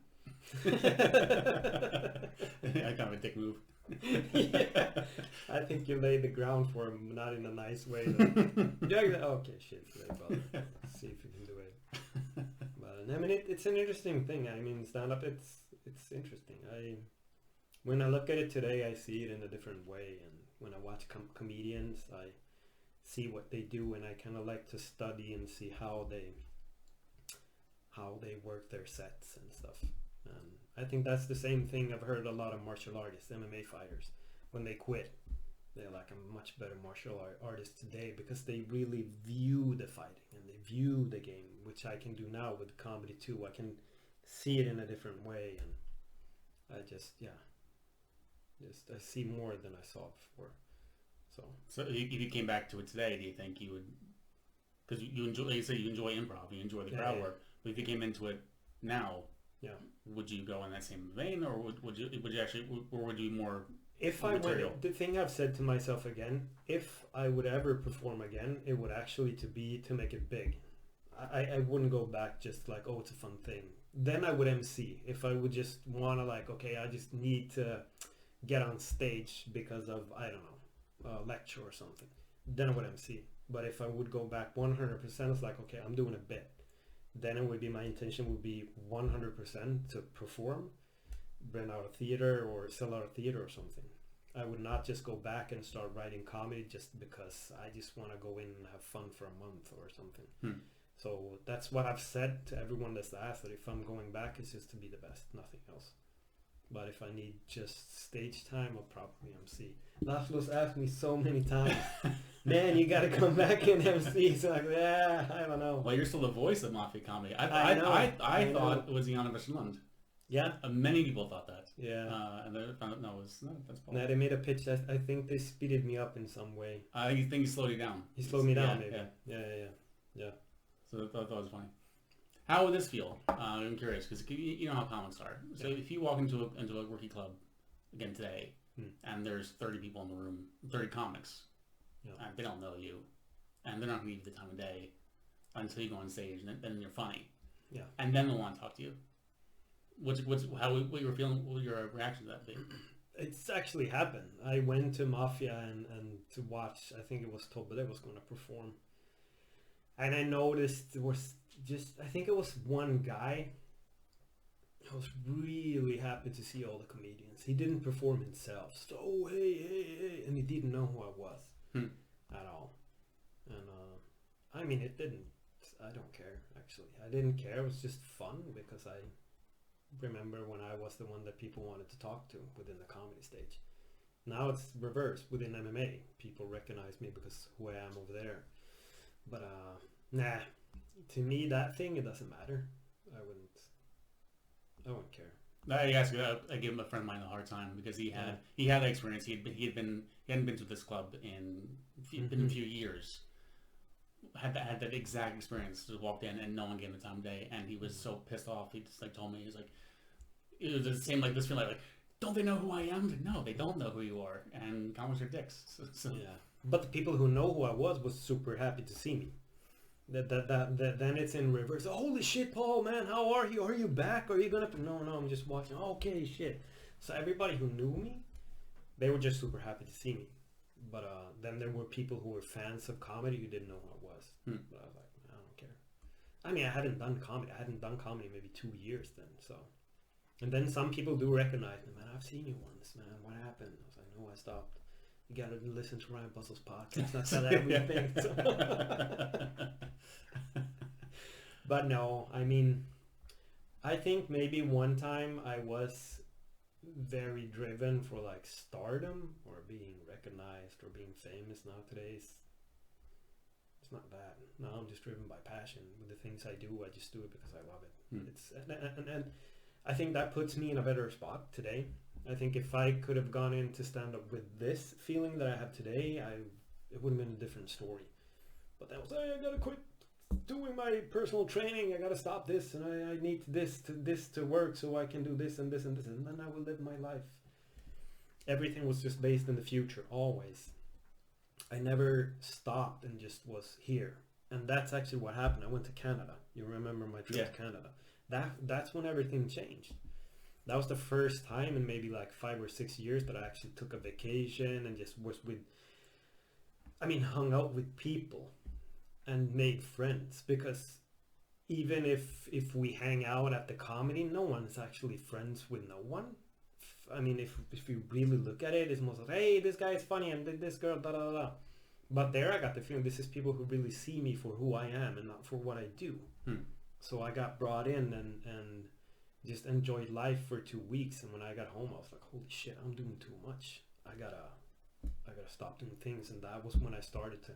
I kind of a dick move. Yeah, I think you laid the ground for him, not in a nice way. Okay, shit, brother. Let's see if you can do it. But I mean, it's an interesting thing. I mean, stand-up, it's interesting. When I look at it today, I see it in a different way, and when I watch comedians, I see what they do, and I kind of like to study and see how they how they work their sets and stuff. And I think that's the same thing I've heard a lot of martial artists, MMA fighters, when they quit, they're like, I'm a much better martial artist today because they really view the fighting and they view the game, which I can do now with comedy too. I can see it in a different way, and I just I see more than I saw before. So if you came back to it today, do you think you would? Because you enjoy, like you say, you enjoy improv, you enjoy the crowd work. But if you came into it now, would you go in that same vein, or would you actually, or would you more? If I were, the thing I've said to myself again, if I would ever perform again, it would actually to make it big. I wouldn't go back just like, oh, it's a fun thing. Then I would MC. If I would just want to like, okay, I just need to get on stage because of, I don't know, a lecture or something, then I would MC. But if I would go back 100%, it's like, okay, I'm doing a bit. Then it would be, my intention would be 100% to perform, rent out a theater or sell out a theater or something. I would not just go back and start writing comedy just because I just want to go in and have fun for a month or something. So that's what I've said to everyone that's asked, that if I'm going back, it's just to be the best, nothing else. But if I need just stage time, I'll probably MC. Laszlo's asked me so many times, man, you got to come back and MC. So like, yeah, I don't know. Well, you're still the voice of Mafia comedy. I thought it was Jan Westerlund. Yeah. Many people thought that. Yeah. And then found out, no, that's Paul. No, they made a pitch. I think they speeded me up in some way. I think he slowed you down. He slowed me down, maybe. Yeah. So I thought it was funny. How would this feel? I'm curious, because you know how comics are. So if you walk into a rookie club again today, and there's 30 people in the room, 30 comics, and they don't know you, and they're not going to give you the time of day until you go on stage, and then you're funny. Yeah. And then they'll want to talk to you. What you were feeling? What your reaction to that be? It's actually happened. I went to Mafia and to watch. I think it was Tobbe that was going to perform, and I noticed there was I think it was one guy. I was really happy to see all the comedians. He didn't perform himself. So, oh, hey, and he didn't know who I was at all. And I mean, it didn't. I don't care actually. I didn't care. It was just fun because I remember when I was the one that people wanted to talk to within the comedy stage. Now it's reversed within MMA. People recognize me because who I am over there. But nah, to me that thing, it doesn't matter. I wouldn't care. I gave a friend of mine a hard time because he had that experience. He hadn't been to this club in a few years. Had that exact experience. Just walked in and no one gave him the time of day, and he was so pissed off. He just like told me, he was like, it was the same like this feeling like, don't they know who I am? Like, no, they don't know who you are, and comics are dicks. So. Yeah, but the people who know who I was super happy to see me. That then it's in reverse. Holy shit, Paul, man, how are you? Are you back? Are you gonna? No, I'm just watching. Okay, shit. So everybody who knew me, they were just super happy to see me. But then there were people who were fans of comedy who didn't know who I was. But I was like, I don't care. I mean, I hadn't done comedy maybe 2 years then. So, and then some people do recognize me. Man, I've seen you once, man. What happened? I was like, no, I stopped. You gotta listen to Ryan Buzzle's podcast. That's not everything. But no, I mean, I think maybe one time I was very driven for like stardom or being recognized or being famous. Now today's it's not that. Now I'm just driven by passion. With the things I do, I just do it because I love it. It's and I think that puts me in a better spot today. I think if I could have gone into stand-up with this feeling that I have today, it would have been a different story. But that was, hey, I gotta quit doing my personal training. I gotta stop this, and I need this to work so I can do this and this and this, and then I will live my life. Everything was just based in the future, always. I never stopped and just was here. And that's actually what happened. I went to Canada. You remember my trip to Canada. That's when everything changed. That was the first time in maybe like 5 or 6 years that I actually took a vacation and just was hung out with people and made friends. Because even if we hang out at the comedy, no one's actually friends with no one. I mean, if you really look at it, it's most like, hey, this guy is funny and this girl, da da da. But there I got the feeling this is people who really see me for who I am and not for what I do. So I got brought in and just enjoyed life for 2 weeks. And when I got home, I was like, holy shit, I'm doing too much. I gotta stop doing things. And that was when I started to,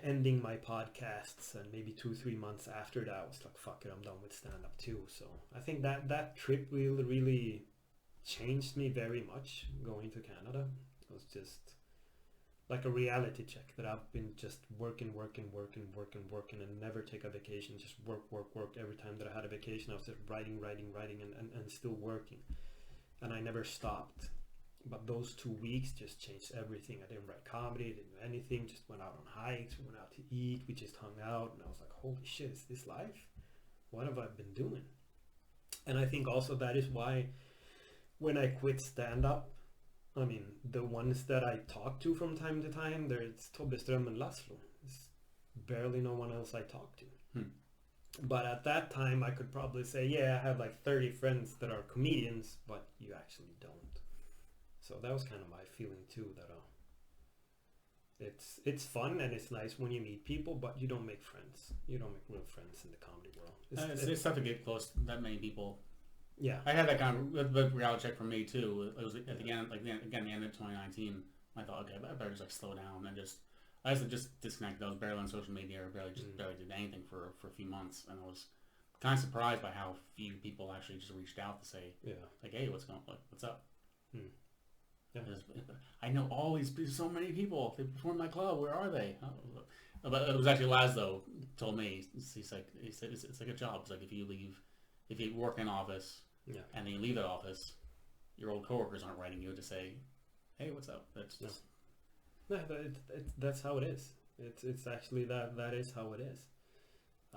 ending my podcasts, and maybe 2-3 months after that, I was like, fuck it, I'm done with stand-up too. So I think that trip really changed me very much. Going to Canada, it was just like a reality check that I've been just working and never take a vacation, just work. Every time that I had a vacation, I was just writing and still working, and I never stopped. But those 2 weeks just changed everything. I didn't write comedy, didn't do anything, just went out on hikes, we went out to eat, we just hung out, and I was like, holy shit, is this life? What have I been doing? And I think also that is why when I quit stand-up, the ones that I talk to from time to time, there's Tobbe Ström and Laszlo. There's barely no one else I talk to. But at that time, I could probably say, yeah, I have like 30 friends that are comedians, but you actually don't. So that was kind of my feeling too, that it's fun and it's nice when you meet people, but you don't make friends. You don't make real friends in the comedy world. It's tough to get close to that many people. Yeah. I had that kind of reality check for me too. It was at the end, the end of 2019. I thought, okay, I better just like slow down and I just disconnected. I was barely on social media, or barely did anything for a few months, and I was kind of surprised by how few people actually just reached out to say, like, hey, what's up? Yeah. I know so many people. They perform in my club. Where are they? But it was actually Laz though told me. He said it's like a job. It's like if you work in an office, and then you leave that office, your old coworkers aren't writing you to say, hey, what's up? That's just that's how it is. It's actually that is how it is.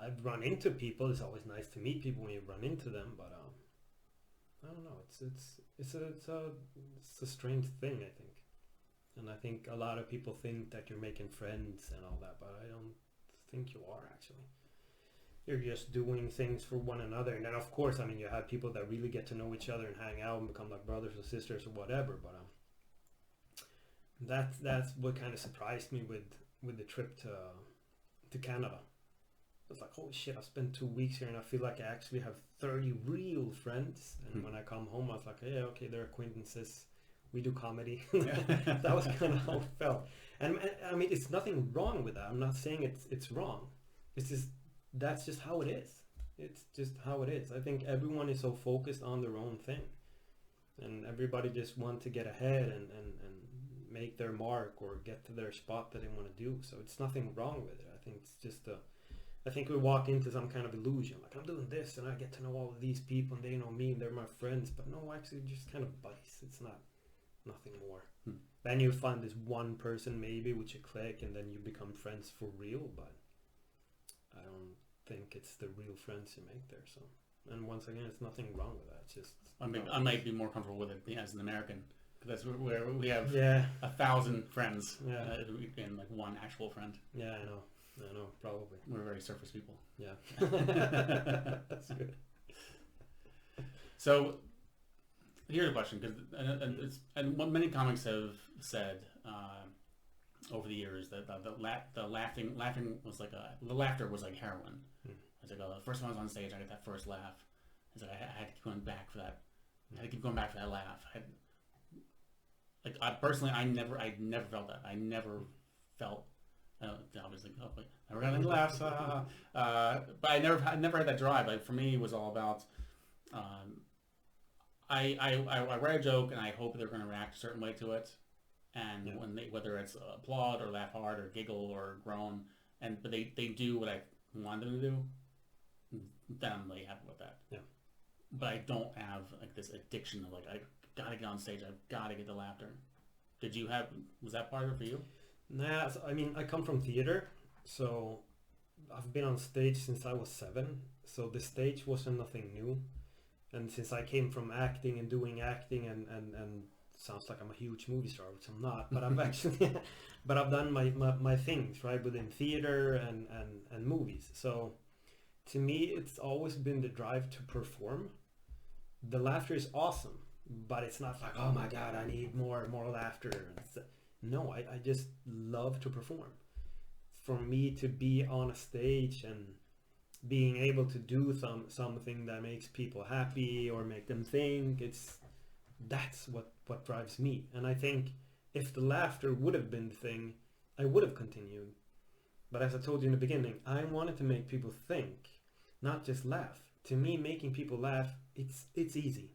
I've run into people. It's always nice to meet people when you run into them, but I don't know. It's a strange thing, I think. And I think a lot of people think that you're making friends and all that, but I don't think you are actually. You're just doing things for one another. And then of course, you have people that really get to know each other and hang out and become like brothers or sisters or whatever, but that's what kind of surprised me with the trip to Canada. I was like, holy shit, I spent 2 weeks here and I feel like I actually have 30 real friends. And when I come home, I was like, yeah, okay, they're acquaintances. We do comedy. That was kind of how it felt. And it's nothing wrong with that. I'm not saying it's wrong. It's just, that's just how it is. It's just how it is. I think everyone is so focused on their own thing. And everybody just wants to get ahead and make their mark or get to their spot that they want to do. So it's nothing wrong with it. I think it's just I think we walk into some kind of illusion, like I'm doing this and I get to know all of these people and they know me and they're my friends, but no, actually just kind of buddies. It's nothing more. Then you find this one person maybe which you click and then you become friends for real, but I don't think it's the real friends you make there. So, and once again, it's nothing wrong with that. It's just I might be more comfortable with it as an American. That's where we have 1,000 friends and like one actual friend. Yeah, I know, probably. We're very surface people. Yeah. That's good. So, here's a question, and what many comics have said over the years that the laughing was like the laughter was like heroin. It's like the first time I was on stage, I got that first laugh. It's like I had to keep going back for that. I had to keep going back for that laugh. I personally never felt that. I never felt. Obviously, never got any laughs. But I never had that drive. Like for me, it was all about. I write a joke and I hope they're going to react a certain way to it, and when whether it's applaud or laugh hard or giggle or groan, but they do what I want them to do, then I'm really happy with that. Yeah. But I don't have like this addiction of like I gotta get on stage, I've gotta get the laughter. Was that part of it for you? Nah, so, I come from theater, so I've been on stage since I was 7, so the stage wasn't nothing new. And since I came from acting and doing acting and sounds like I'm a huge movie star, which I'm not, but I've actually, but I've done my things, right, within theater and movies. So to me, it's always been the drive to perform. The laughter is awesome, but it's not like, oh my God, I need more laughter. No, I just love to perform. For me to be on a stage and being able to do something that makes people happy or make them think. That's what drives me. And I think if the laughter would have been the thing, I would have continued. But as I told you in the beginning, I wanted to make people think, not just laugh. To me, making people laugh, it's easy.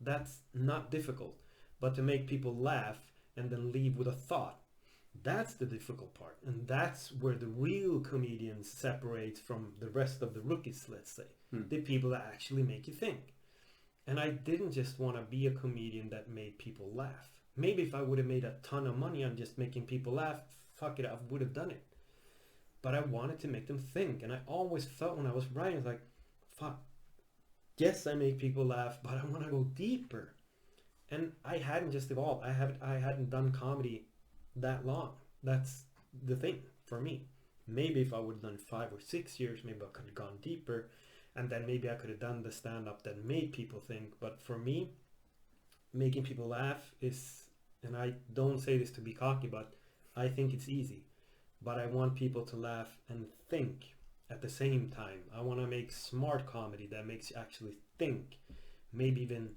That's not difficult. But to make people laugh and then leave with a thought, that's the difficult part. And that's where the real comedians separate from the rest of the rookies, let's say. The people that actually make you think. And I didn't just want to be a comedian that made people laugh. Maybe if I would have made a ton of money on just making people laugh, fuck it, I would have done it. But I wanted to make them think. And I always felt when I was writing, like, fuck, yes, I make people laugh, but I want to go deeper. And I hadn't just evolved. I hadn't done comedy that long. That's the thing for me. Maybe if I would have done 5 or 6 years, maybe I could have gone deeper. And then maybe I could have done the stand-up that made people think. But for me, making people laugh is, and I don't say this to be cocky, but I think it's easy. But I want people to laugh and think at the same time. I want to make smart comedy that makes you actually think. Maybe even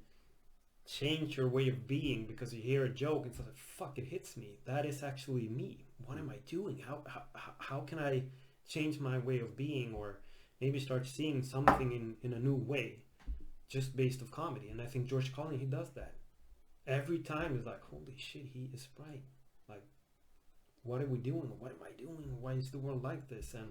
change your way of being because you hear a joke and it's like, fuck, it hits me. That is actually me. What am I doing? How can I change my way of being, or maybe start seeing something in a new way just based of comedy? And I think George Carlin, he does that. Every time it's like, holy shit, he is right. Like, what are we doing? What am I doing? Why is the world like this? And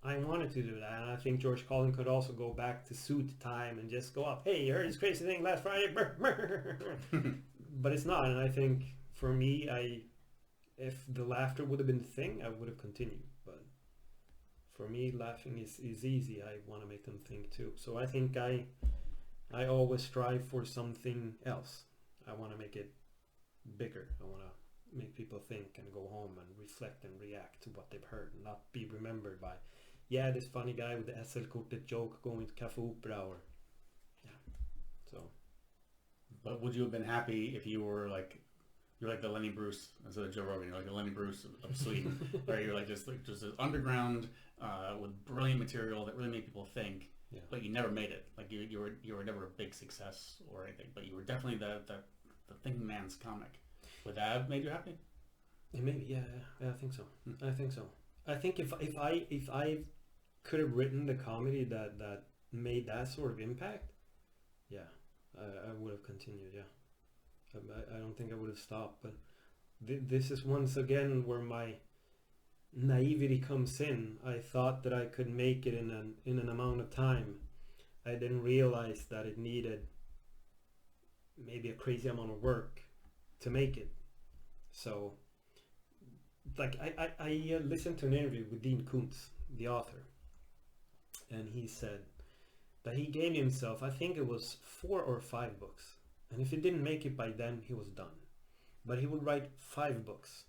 I wanted to do that. And I think George Carlin could also go back to suit time and just go up, hey, you heard this crazy thing last Friday? But it's not. And I think for me, if the laughter would have been the thing, I would have continued. But for me, laughing is easy. I want to make them think too. So I think I always strive for something else. I want to make it bigger. I want to make people think and go home and reflect and react to what they've heard, and not be remembered by, yeah, this funny guy with the SL-kortet joke going to Café Opera, or yeah. So, but would you have been happy if you were like, you're like the Lenny Bruce instead of Joe Rogan? You're like the Lenny Bruce of Sweden, where you're like just underground with brilliant material that really made people think. Yeah. But you never made it. Like you were never a big success or anything. But you were definitely the thinking man's comic. Would that have made you happy? Maybe, yeah, I think so. I think so. I think if I could have written the comedy that made that sort of impact, yeah, I would have continued. Yeah, I don't think I would have stopped. But this is once again where my naivety comes in. I thought that I could make it in an amount of time. I didn't realize that it needed maybe a crazy amount of work to make it. So, like, I listened to an interview with Dean Koontz, the author, and he said that he gave himself, I think it was 4 or 5 books, and if he didn't make it by then, he was done. But he would write 5 books,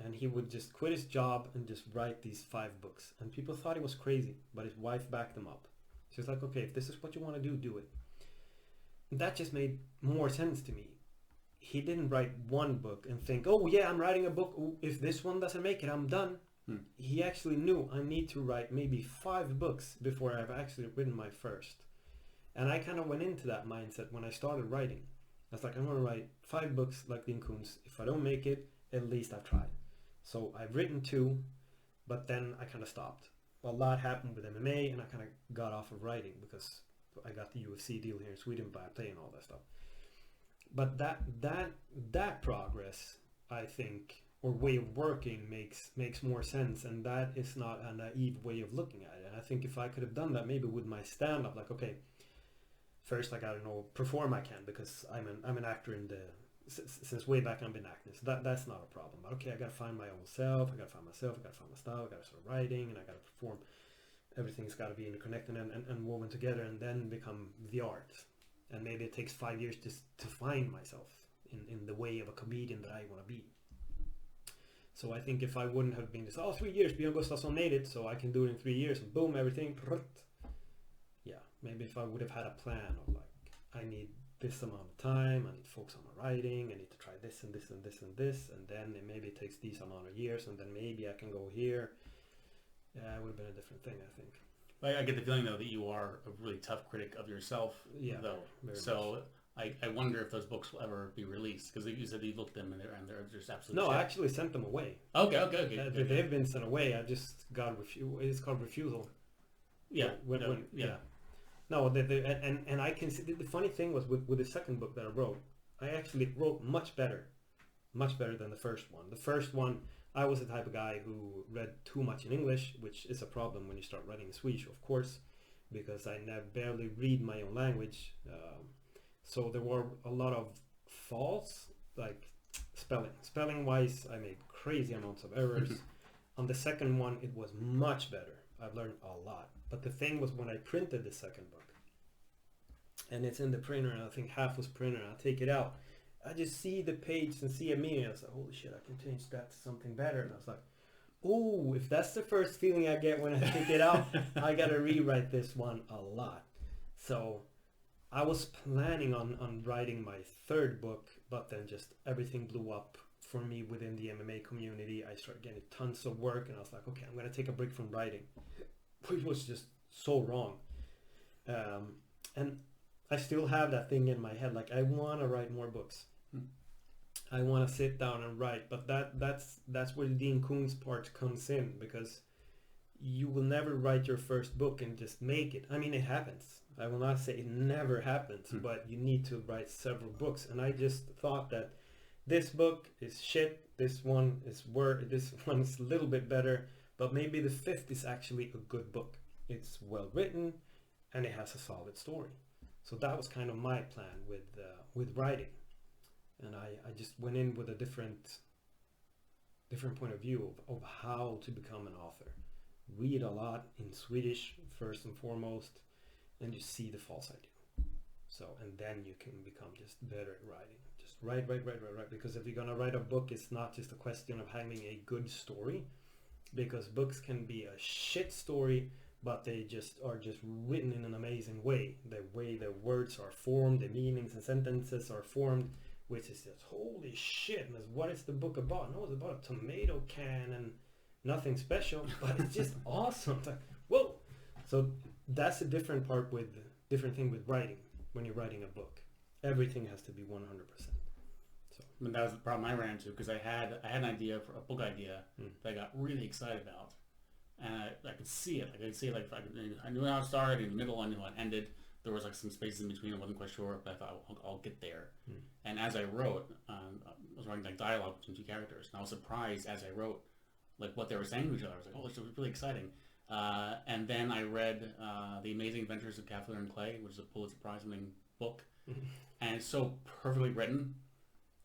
and he would just quit his job and just write these 5 books, and people thought he was crazy, but his wife backed him up. She was like, okay, if this is what you want to do it. And that just made more sense to me. He didn't write 1 book and think, oh yeah, I'm writing a book. Ooh, if this one doesn't make it, I'm done. He actually knew, I need to write maybe 5 books before I've actually written my first. And I kind of went into that mindset when I started writing. I was like, I'm going to write 5 books like Dean Koontz. If I don't make it, at least I've tried. So I've written 2, but then I kind of stopped. A lot happened with MMA, and I kind of got off of writing because I got the UFC deal here in Sweden by playing all that stuff. But that progress, I think, or way of working makes more sense, and that is not a naive way of looking at it. And I think if I could have done that maybe with my stand-up, like, okay, first I gotta perform I can, because I'm an actor since way back I've been acting, so that's not a problem. But okay, I gotta find my own self, I gotta find myself, I gotta find my style, I gotta start writing, and I gotta perform. Everything's gotta be interconnected and woven together, and then become the art. And maybe it takes 5 years just to find myself in the way of a comedian that I want to be. So I think if I wouldn't have been 3 years, Björn Gustafsson made it, so I can do it in 3 years, and boom, everything. Yeah, maybe if I would have had a plan of like, I need this amount of time, I need to focus on my writing, I need to try this and this and this and this, and then maybe it takes these amount of years, and then maybe I can go here. Yeah, it would have been a different thing, I think. I get the feeling though that you are a really tough critic of yourself. Yeah, Though. very So I wonder if those books will ever be released because you said you looked at them and they're just absolute. No, shit. I actually sent them away. Okay. They've been sent away. I just got it's called refusal. Yeah. Yeah. No, and I can see the funny thing was with the second book that I wrote, I actually wrote much better than the first one. The first one, I was the type of guy who read too much in English, which is a problem when you start writing in Swedish, of course, because I barely read my own language. So there were a lot of faults, like spelling wise. I made crazy amounts of errors. On the second one, it was much better. I've learned a lot. But the thing was, when I printed the second book, and it's in the printer, and I think half was printed, and I take it out, I just see the page and see a meaning. I was like, holy shit, I can change that to something better. And I was like, oh, if that's the first feeling I get when I take it out, I gotta rewrite this one a lot. So I was planning on writing my third book, but then just everything blew up for me within the MMA community. I started getting tons of work, and I was like, okay, I'm gonna take a break from writing, which was just so wrong. And I still have that thing in my head, like I want to write more books. I want to sit down and write, but that's where the Dean Koontz part comes in, because you will never write your first book and just make it. I mean, it happens. I will not say it never happens, but you need to write several books. And I just thought that this book is shit. This one is this one's a little bit better, but maybe the fifth is actually a good book. It's well written, and it has a solid story. So that was kind of my plan with writing, and I just went in with a different point of view of how to become an author. Read a lot in Swedish first and foremost, and you see the faults I do. So, and then you can become just better at writing. Just write. Because if you're gonna write a book, it's not just a question of having a good story, because books can be a shit story, but they are just written in an amazing way. The way the words are formed, the meanings and sentences are formed, which is just holy shit. And what is the book about? No, it's about a tomato can and nothing special, but it's just awesome. It's like, whoa. So that's a different thing with writing. When you're writing a book, everything has to be 100%. So, but that was the problem I ran into, because I had an idea for a book idea that I got really excited about. And I could see it. I could see it. Like I knew how it started. In the middle, I knew how it ended. There was like some spaces in between. I wasn't quite sure, but I thought I'll get there. And as I wrote, I was writing like dialogue between two characters, and I was surprised as I wrote, like what they were saying to each other. I was like, oh, this was really exciting. And then I read The Amazing Adventures of Kathleen and Clay, which is a Pulitzer Prize-winning book, and it's so perfectly written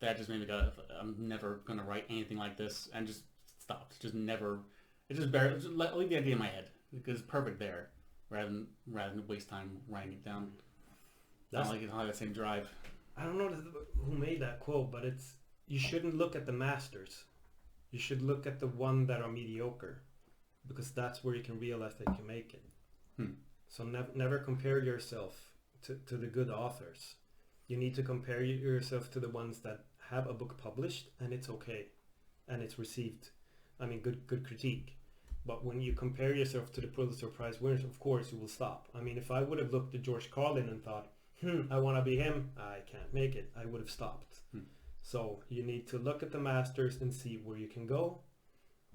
that just made me go, I'm never gonna write anything like this, and just stopped. Just never. It's just barely, leave the idea in my head, because it's perfect there, rather than waste time writing it down. That's like you don't have that same drive. I don't know who made that quote, but it's, you shouldn't look at the masters. You should look at the one that are mediocre, because that's where you can realize that you can make it. So never compare yourself to the good authors. You need to compare yourself to the ones that have a book published and it's okay, and it's received, good critique. But when you compare yourself to the Pulitzer Prize winners, of course you will stop. I mean, if I would have looked at George Carlin and thought, I want to be him, I can't make it, I would have stopped. So you need to look at the masters and see where you can go,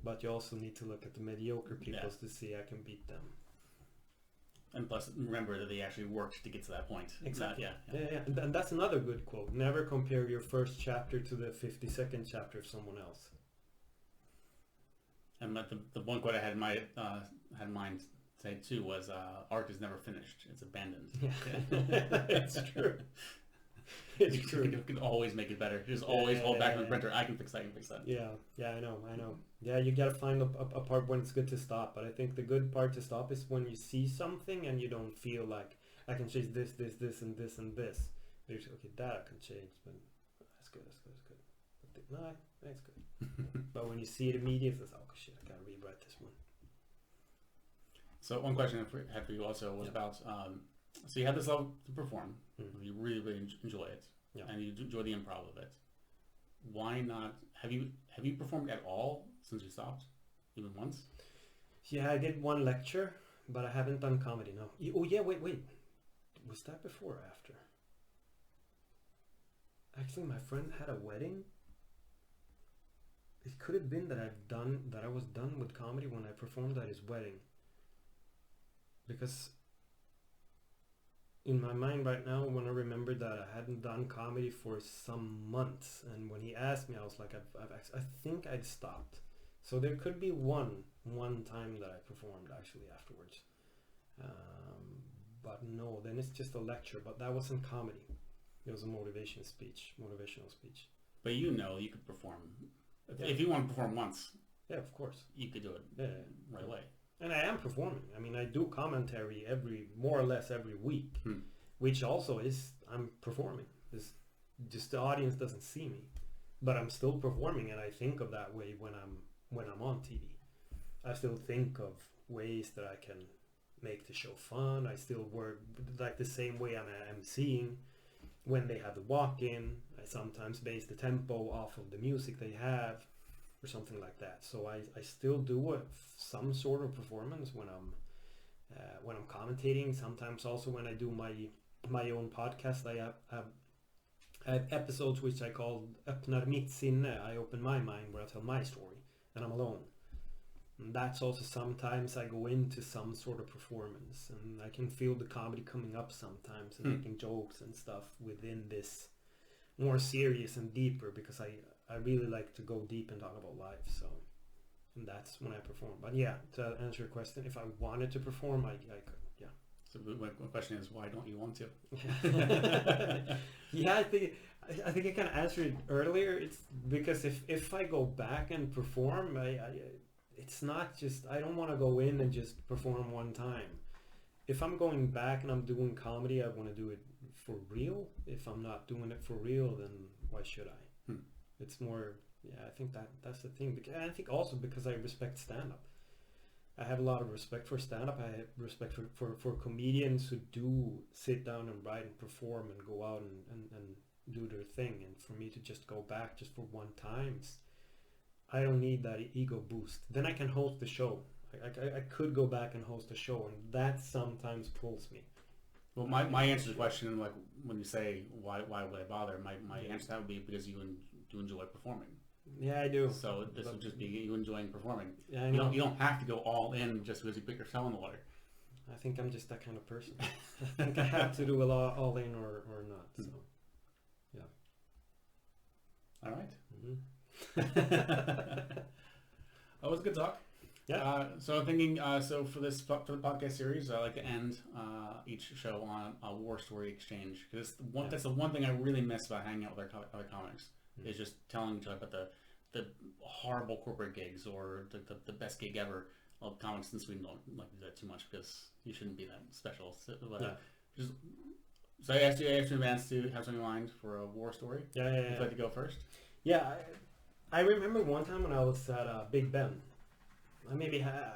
but you also need to look at the mediocre people to see I can beat them. And plus, remember that they actually worked to get to that point. Exactly. Yeah. And that's another good quote. Never compare your first chapter to the 52nd chapter of someone else. And the one quote I had in mind say too was, art is never finished, it's abandoned. Yeah. It's true. It's true. You can always make it better. Just always hold back on the printer. I can fix that. Yeah, I know. Yeah, you gotta find a part when it's good to stop. But I think the good part to stop is when you see something and you don't feel like, I can change this, and this, and this. There's, okay, that I can change, but that's good. No, that's good. But when you see it immediately, it's like, oh shit, I gotta rewrite this one. So one question I had for you also was about, so you had this level to perform, you really enjoy it, and you enjoy the improv of it. Why not, have you performed at all since you stopped, even once? Yeah, I did one lecture, but I haven't done comedy, no. Oh yeah, wait. Was that before or after? Actually, my friend had a wedding. It could have been that I was done with comedy when I performed at his wedding. Because in my mind right now, when I remember that I hadn't done comedy for some months, and when he asked me, I was like, I think I'd stopped. So there could be one time that I performed actually afterwards. But no, then it's just a lecture. But that wasn't comedy. It was a motivational speech. But you know you could perform. Yeah. If you want to perform once, Yeah, of course. you could do it right away. And I am performing. I mean, I do commentary more or less every week, which also is I'm performing. It's just the audience doesn't see me, but I'm still performing, and I think of that way when I'm on TV. I still think of ways that I can make the show fun. I still work like the same way I'm emceeing. When they have the walk-in, I sometimes base the tempo off of the music they have, or something like that. So I still do some sort of performance when I'm commentating. Sometimes also when I do my own podcast, I have episodes which I call "Öppnar mitt sinne." I open my mind, where I tell my story, and I'm alone. And that's also sometimes I go into some sort of performance, and I can feel the comedy coming up sometimes, and making jokes and stuff within this more serious and deeper, because I really like to go deep and talk about life. So, and that's when I perform. But yeah, to answer your question, if I wanted to perform, I could. Yeah. So my question is, why don't you want to? Yeah, I think I kind of answered it earlier. It's because if I go back and perform, it's not just, I don't want to go in and just perform one time. If I'm going back and I'm doing comedy, I want to do it for real. If I'm not doing it for real, then why should I? It's more, yeah, I think that's the thing. And I think also because I respect stand-up. I have a lot of respect for stand-up. I have respect for comedians who do sit down and write and perform and go out and do their thing. And for me to just go back just for one time, I don't need that ego boost. Then I can host the show. I could go back and host a show, and that sometimes pulls me. Well, my answer to the question, like when you say why would I bother, my answer to that would be because you enjoy performing. Yeah, I do. So this would just be you enjoying performing. Yeah, I know. You don't have to go all in just because you put your toe in the water. I think I'm just that kind of person. I think I have to do a lot all in or not. So, yeah. All right. Mm-hmm. That was a good talk. Yeah. So I'm thinking, for the podcast series, I like to end each show on a war story exchange, because that's the one thing I really miss about hanging out with other comics, is just telling each other about the horrible corporate gigs or the best gig ever. Well, comics in Sweden don't like to do that too much because you shouldn't be that special. So, so I asked you in advance to have something in mind for a war story. Yeah. Would you like to go first? Yeah, I remember one time when I was at Big Ben. I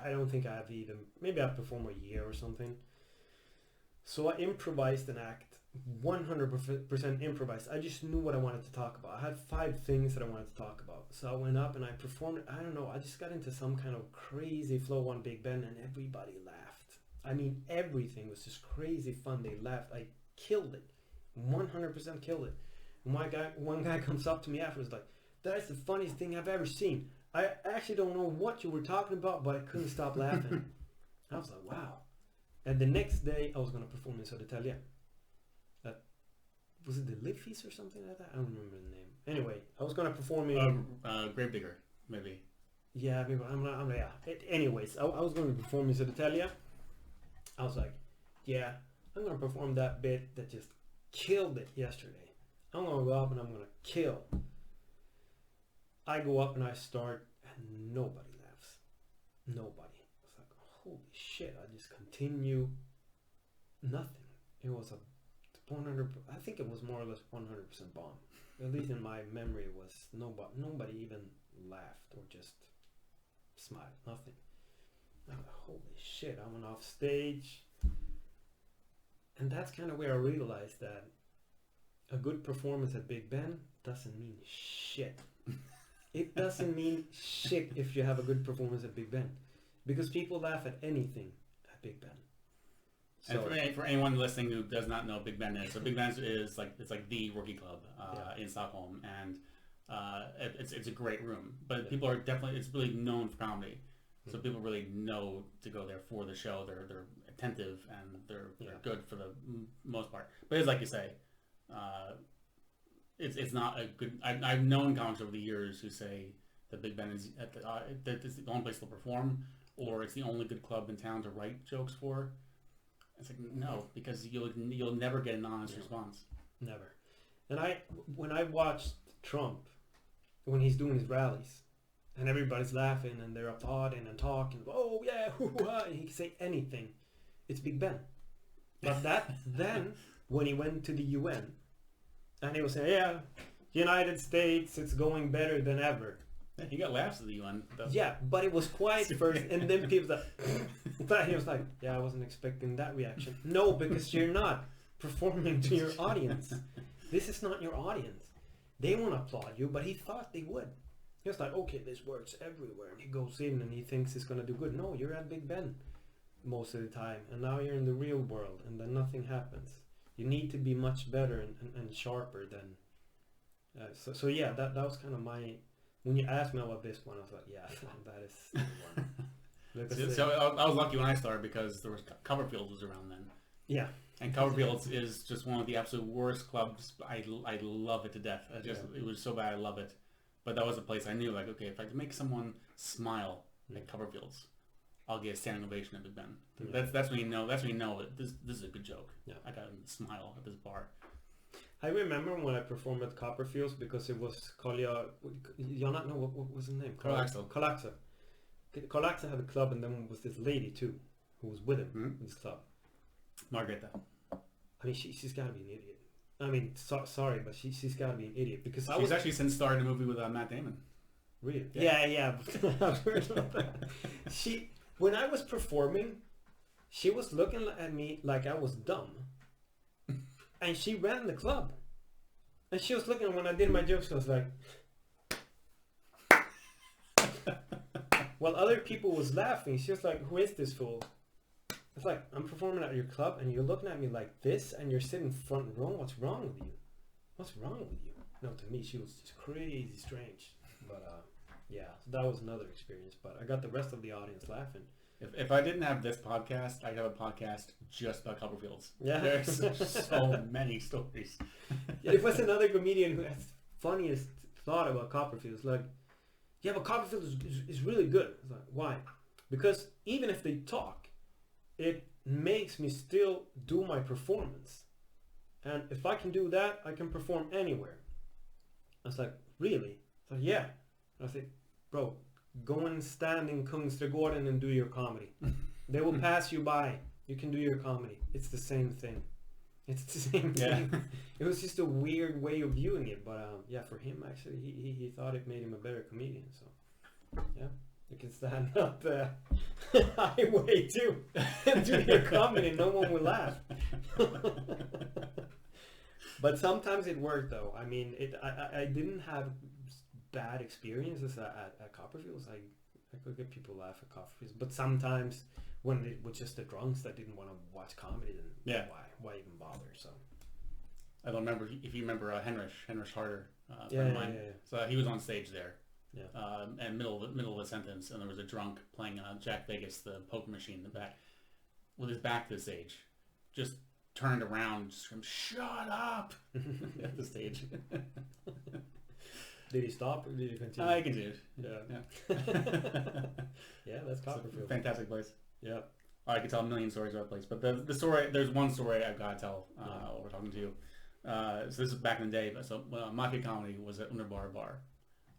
don't think I have even, maybe I've performed a year or something. So I improvised an act, 100% improvised. I just knew what I wanted to talk about. I had 5 things that I wanted to talk about. So I went up and I performed it. I don't know, I just got into some kind of crazy flow on Big Ben, and everybody laughed. I mean, everything was just crazy fun. They laughed. I killed it. 100% killed it. And one guy comes up to me afterwards like, "That's the funniest thing I've ever seen. I actually don't know what you were talking about, but I couldn't stop laughing." I was like, wow. And the next day, I was going to perform in Södertälje. Was it the Live Feast or something like that? I don't remember the name. Anyway, I was going to perform in... Gravedigger, maybe. Yeah, maybe. Anyways, I was going to perform in Södertälje. I was like, yeah, I'm going to perform that bit that just killed it yesterday. I'm going to go up and I'm going to kill. I go up and I start, and nobody laughs. Nobody. It's like, holy shit, I just continue. Nothing. It was a 100, I think it was more or less 100% bomb. At least in my memory, it was nobody even laughed or just smiled. Nothing. I'm like, holy shit, I went off stage. And that's kind of where I realized that a good performance at Big Ben doesn't mean shit. It doesn't mean shit if you have a good performance at Big Ben. because people laugh at anything at Big Ben. And for anyone listening who does not know Big Ben is, so Big Ben is like it's like the rookie club in Stockholm, and it's a great room. But people are definitely it's really known for comedy, so people really know to go there for the show. They're attentive and they're good for the most part. But it's like you say, it's not a good. I've known comics over the years who say that Big Ben is that it's the only place they'll perform, or it's the only good club in town to write jokes for. It's like, no, because you'll never get an honest response. Never. And when I watched Trump, when he's doing his rallies, and everybody's laughing and they're applauding and talking, oh yeah, and he can say anything, it's Big Ben. But then when he went to the UN, and he was saying, yeah, United States, it's going better than ever. Yeah, he got laughs at the UN. Yeah, but it was quiet first, and then people that he was like, yeah, I wasn't expecting that reaction. No, because you're not performing to your audience. This is not your audience. They won't applaud you, but he thought they would. He was like, okay, this works everywhere, and he goes in and he thinks it's gonna do good. No, you're at Big Ben most of the time, and now you're in the real world, and then nothing happens. You need to be much better and sharper than. So yeah, that was kind of my. When you asked me about this one, I was like, yeah, that is the one. So I was lucky when I started because there was Coverfields was around then. Yeah. And Coverfields is just one of the absolute worst clubs. I love it to death. It was so bad I love it. But that was a place I knew, like, okay, if I can make someone smile at Coverfields, I'll get a standing ovation at Big Ben. Yeah. That's when you know that this is a good joke. Yeah. I got to smile at this bar. I remember when I performed at Copperfields because it was you not know what was his name? Carl-Axel. Carl-Axel had a club, and then there was this lady too who was with him in his club. Margareta. I mean, she's got to be an idiot. I mean, sorry, but she's got to be an idiot because she's actually since starred in a movie with Matt Damon. Really? Yeah. I've heard about that. When I was performing, she was looking at me like I was dumb. And she ran the club. And she was looking, when I did my jokes, she was like... While other people was laughing, she was like, who is this fool? It's like, I'm performing at your club and you're looking at me like this and you're sitting front row. What's wrong with you? What's wrong with you? No, to me, she was just crazy strange. But yeah, so that was another experience. But I got the rest of the audience laughing. If I didn't have this podcast, I'd have a podcast just about Copperfields. Yeah. There's so many stories. Yeah, it was another comedian who has funniest thought about Copperfields. Like, yeah, but Copperfield is really good. It's like, why? Because even if they talk, it makes me still do my performance. And if I can do that, I can perform anywhere. I was like, really? It's like, yeah. I was like, bro, go and stand in Kungsträdgården and do your comedy. They will pass you by. You can do your comedy. It's the same thing. It's the same thing. It was just a weird way of viewing it. But yeah, for him, actually, he thought it made him a better comedian. So, yeah. You can stand up the highway too and do your comedy. No one will laugh. But sometimes it worked though. I mean, I didn't have bad experiences at Copperfields. I could get people laugh at Copperfields, but sometimes when it was just the drunks that didn't want to watch comedy, then why even bother? So I don't remember if you remember Henrich Harder, friend of mine. Yeah. So he was on stage there, and middle of a sentence, and there was a drunk playing Jack Vegas, the poker machine in the back, with his back to the stage, just turned around, just screamed, "Shut up!" at the stage. Did he stop or did he continue? I continued. Yeah. Yeah, that's Copperfield. Fantastic place. Yeah. I could tell a million stories about the place, but the story, there's one story I've got to tell while we're talking to you. So this is back in the day. So Mafia Comedy was at Underbar Bar,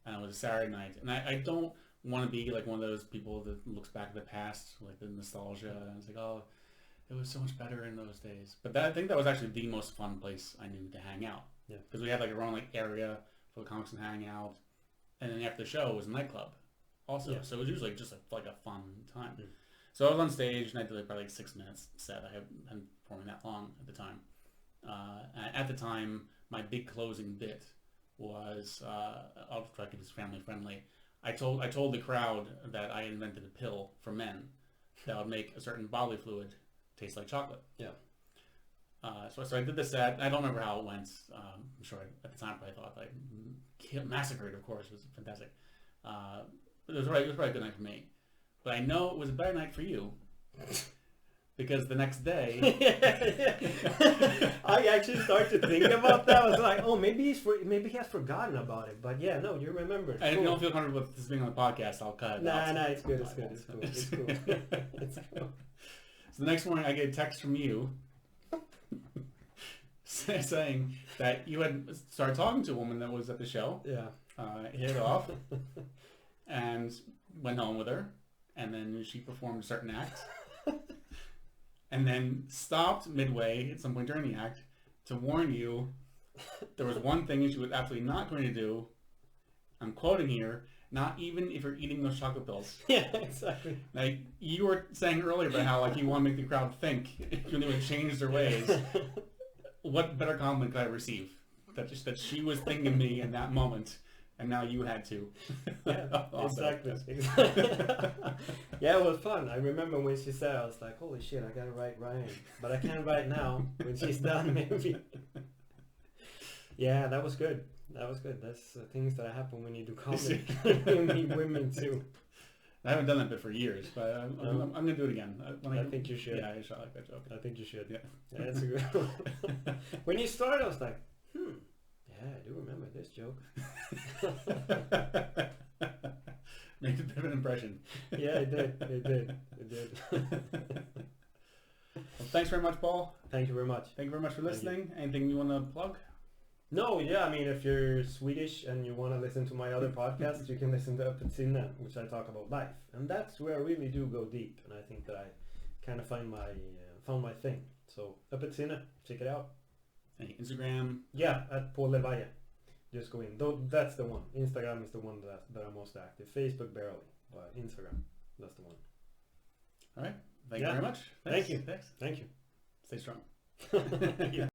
and it was a Saturday night. And I don't want to be like one of those people that looks back at the past, like the nostalgia, and it's like, oh, it was so much better in those days. But I think that was actually the most fun place I knew to hang out. Yeah. Because we had like our own like area for the comics and hang out, and then after the show it was a nightclub also. Yeah. So it was usually just like a fun time. Mm. So I was on stage and I did like probably like 6 minutes set. I hadn't been performing that long at the time. At the time, my big closing bit was, I'll try to keep this family friendly. I told the crowd that I invented a pill for men that would make a certain bodily fluid taste like chocolate. Yeah. So I did this set. I don't remember how it went. I'm sure at the time I thought like massacred. Of course, was fantastic. It was probably a good night for me. But I know it was a better night for you because the next day, I actually started to think about that. I was like, oh, maybe he has forgotten about it. But yeah, no, you remembered. If you don't feel comfortable with this being on the podcast, I'll cut it out. Nah, it's good. It's good. It's cool. It's cool. It's cool. So the next morning, I get a text from you saying that you had started talking to a woman that was at the show. Yeah. Hit it off and went home with her, and then she performed a certain act, and then stopped midway at some point during the act to warn you there was one thing she was absolutely not going to do. I'm quoting here. Not even if you're eating those chocolate pills. Yeah, exactly. Like you were saying earlier about how like you want to make the crowd think you would change their ways. What better compliment could I receive? That she was thinking of me in that moment, and now you had to. Yeah, Also, exactly. Yeah, it was fun. I remember when she said, I was like, holy shit, I gotta write Ryan. But I can't write now. When she's done, maybe. Yeah, that was good. That was good. That's things that happen when you do comedy. You meet women too. I haven't done that bit for years, but I'm going to do it again. I think you should. Yeah, I should like that joke. I think you should. Yeah. Yeah, that's a good one. When you started, I was like, yeah, I do remember this joke. Made a bit of an impression. Yeah, it did. Well, thanks very much, Paul. Thank you very much. Thank you very much for listening. Anything you want to plug? No, yeah, I mean, if you're Swedish and you want to listen to my other podcasts, you can listen to Öppet sinne, which I talk about life. And that's where I really do go deep. And I think that I kind of found my thing. So, Öppet sinne, check it out. Any Instagram? Yeah, at Paul del Valle. Just go in. That's the one. Instagram is the one that I'm most active. Facebook, barely. But Instagram, that's the one. All right. Thank you very much. Thank you. Thanks. Thank you. Stay strong. Yeah.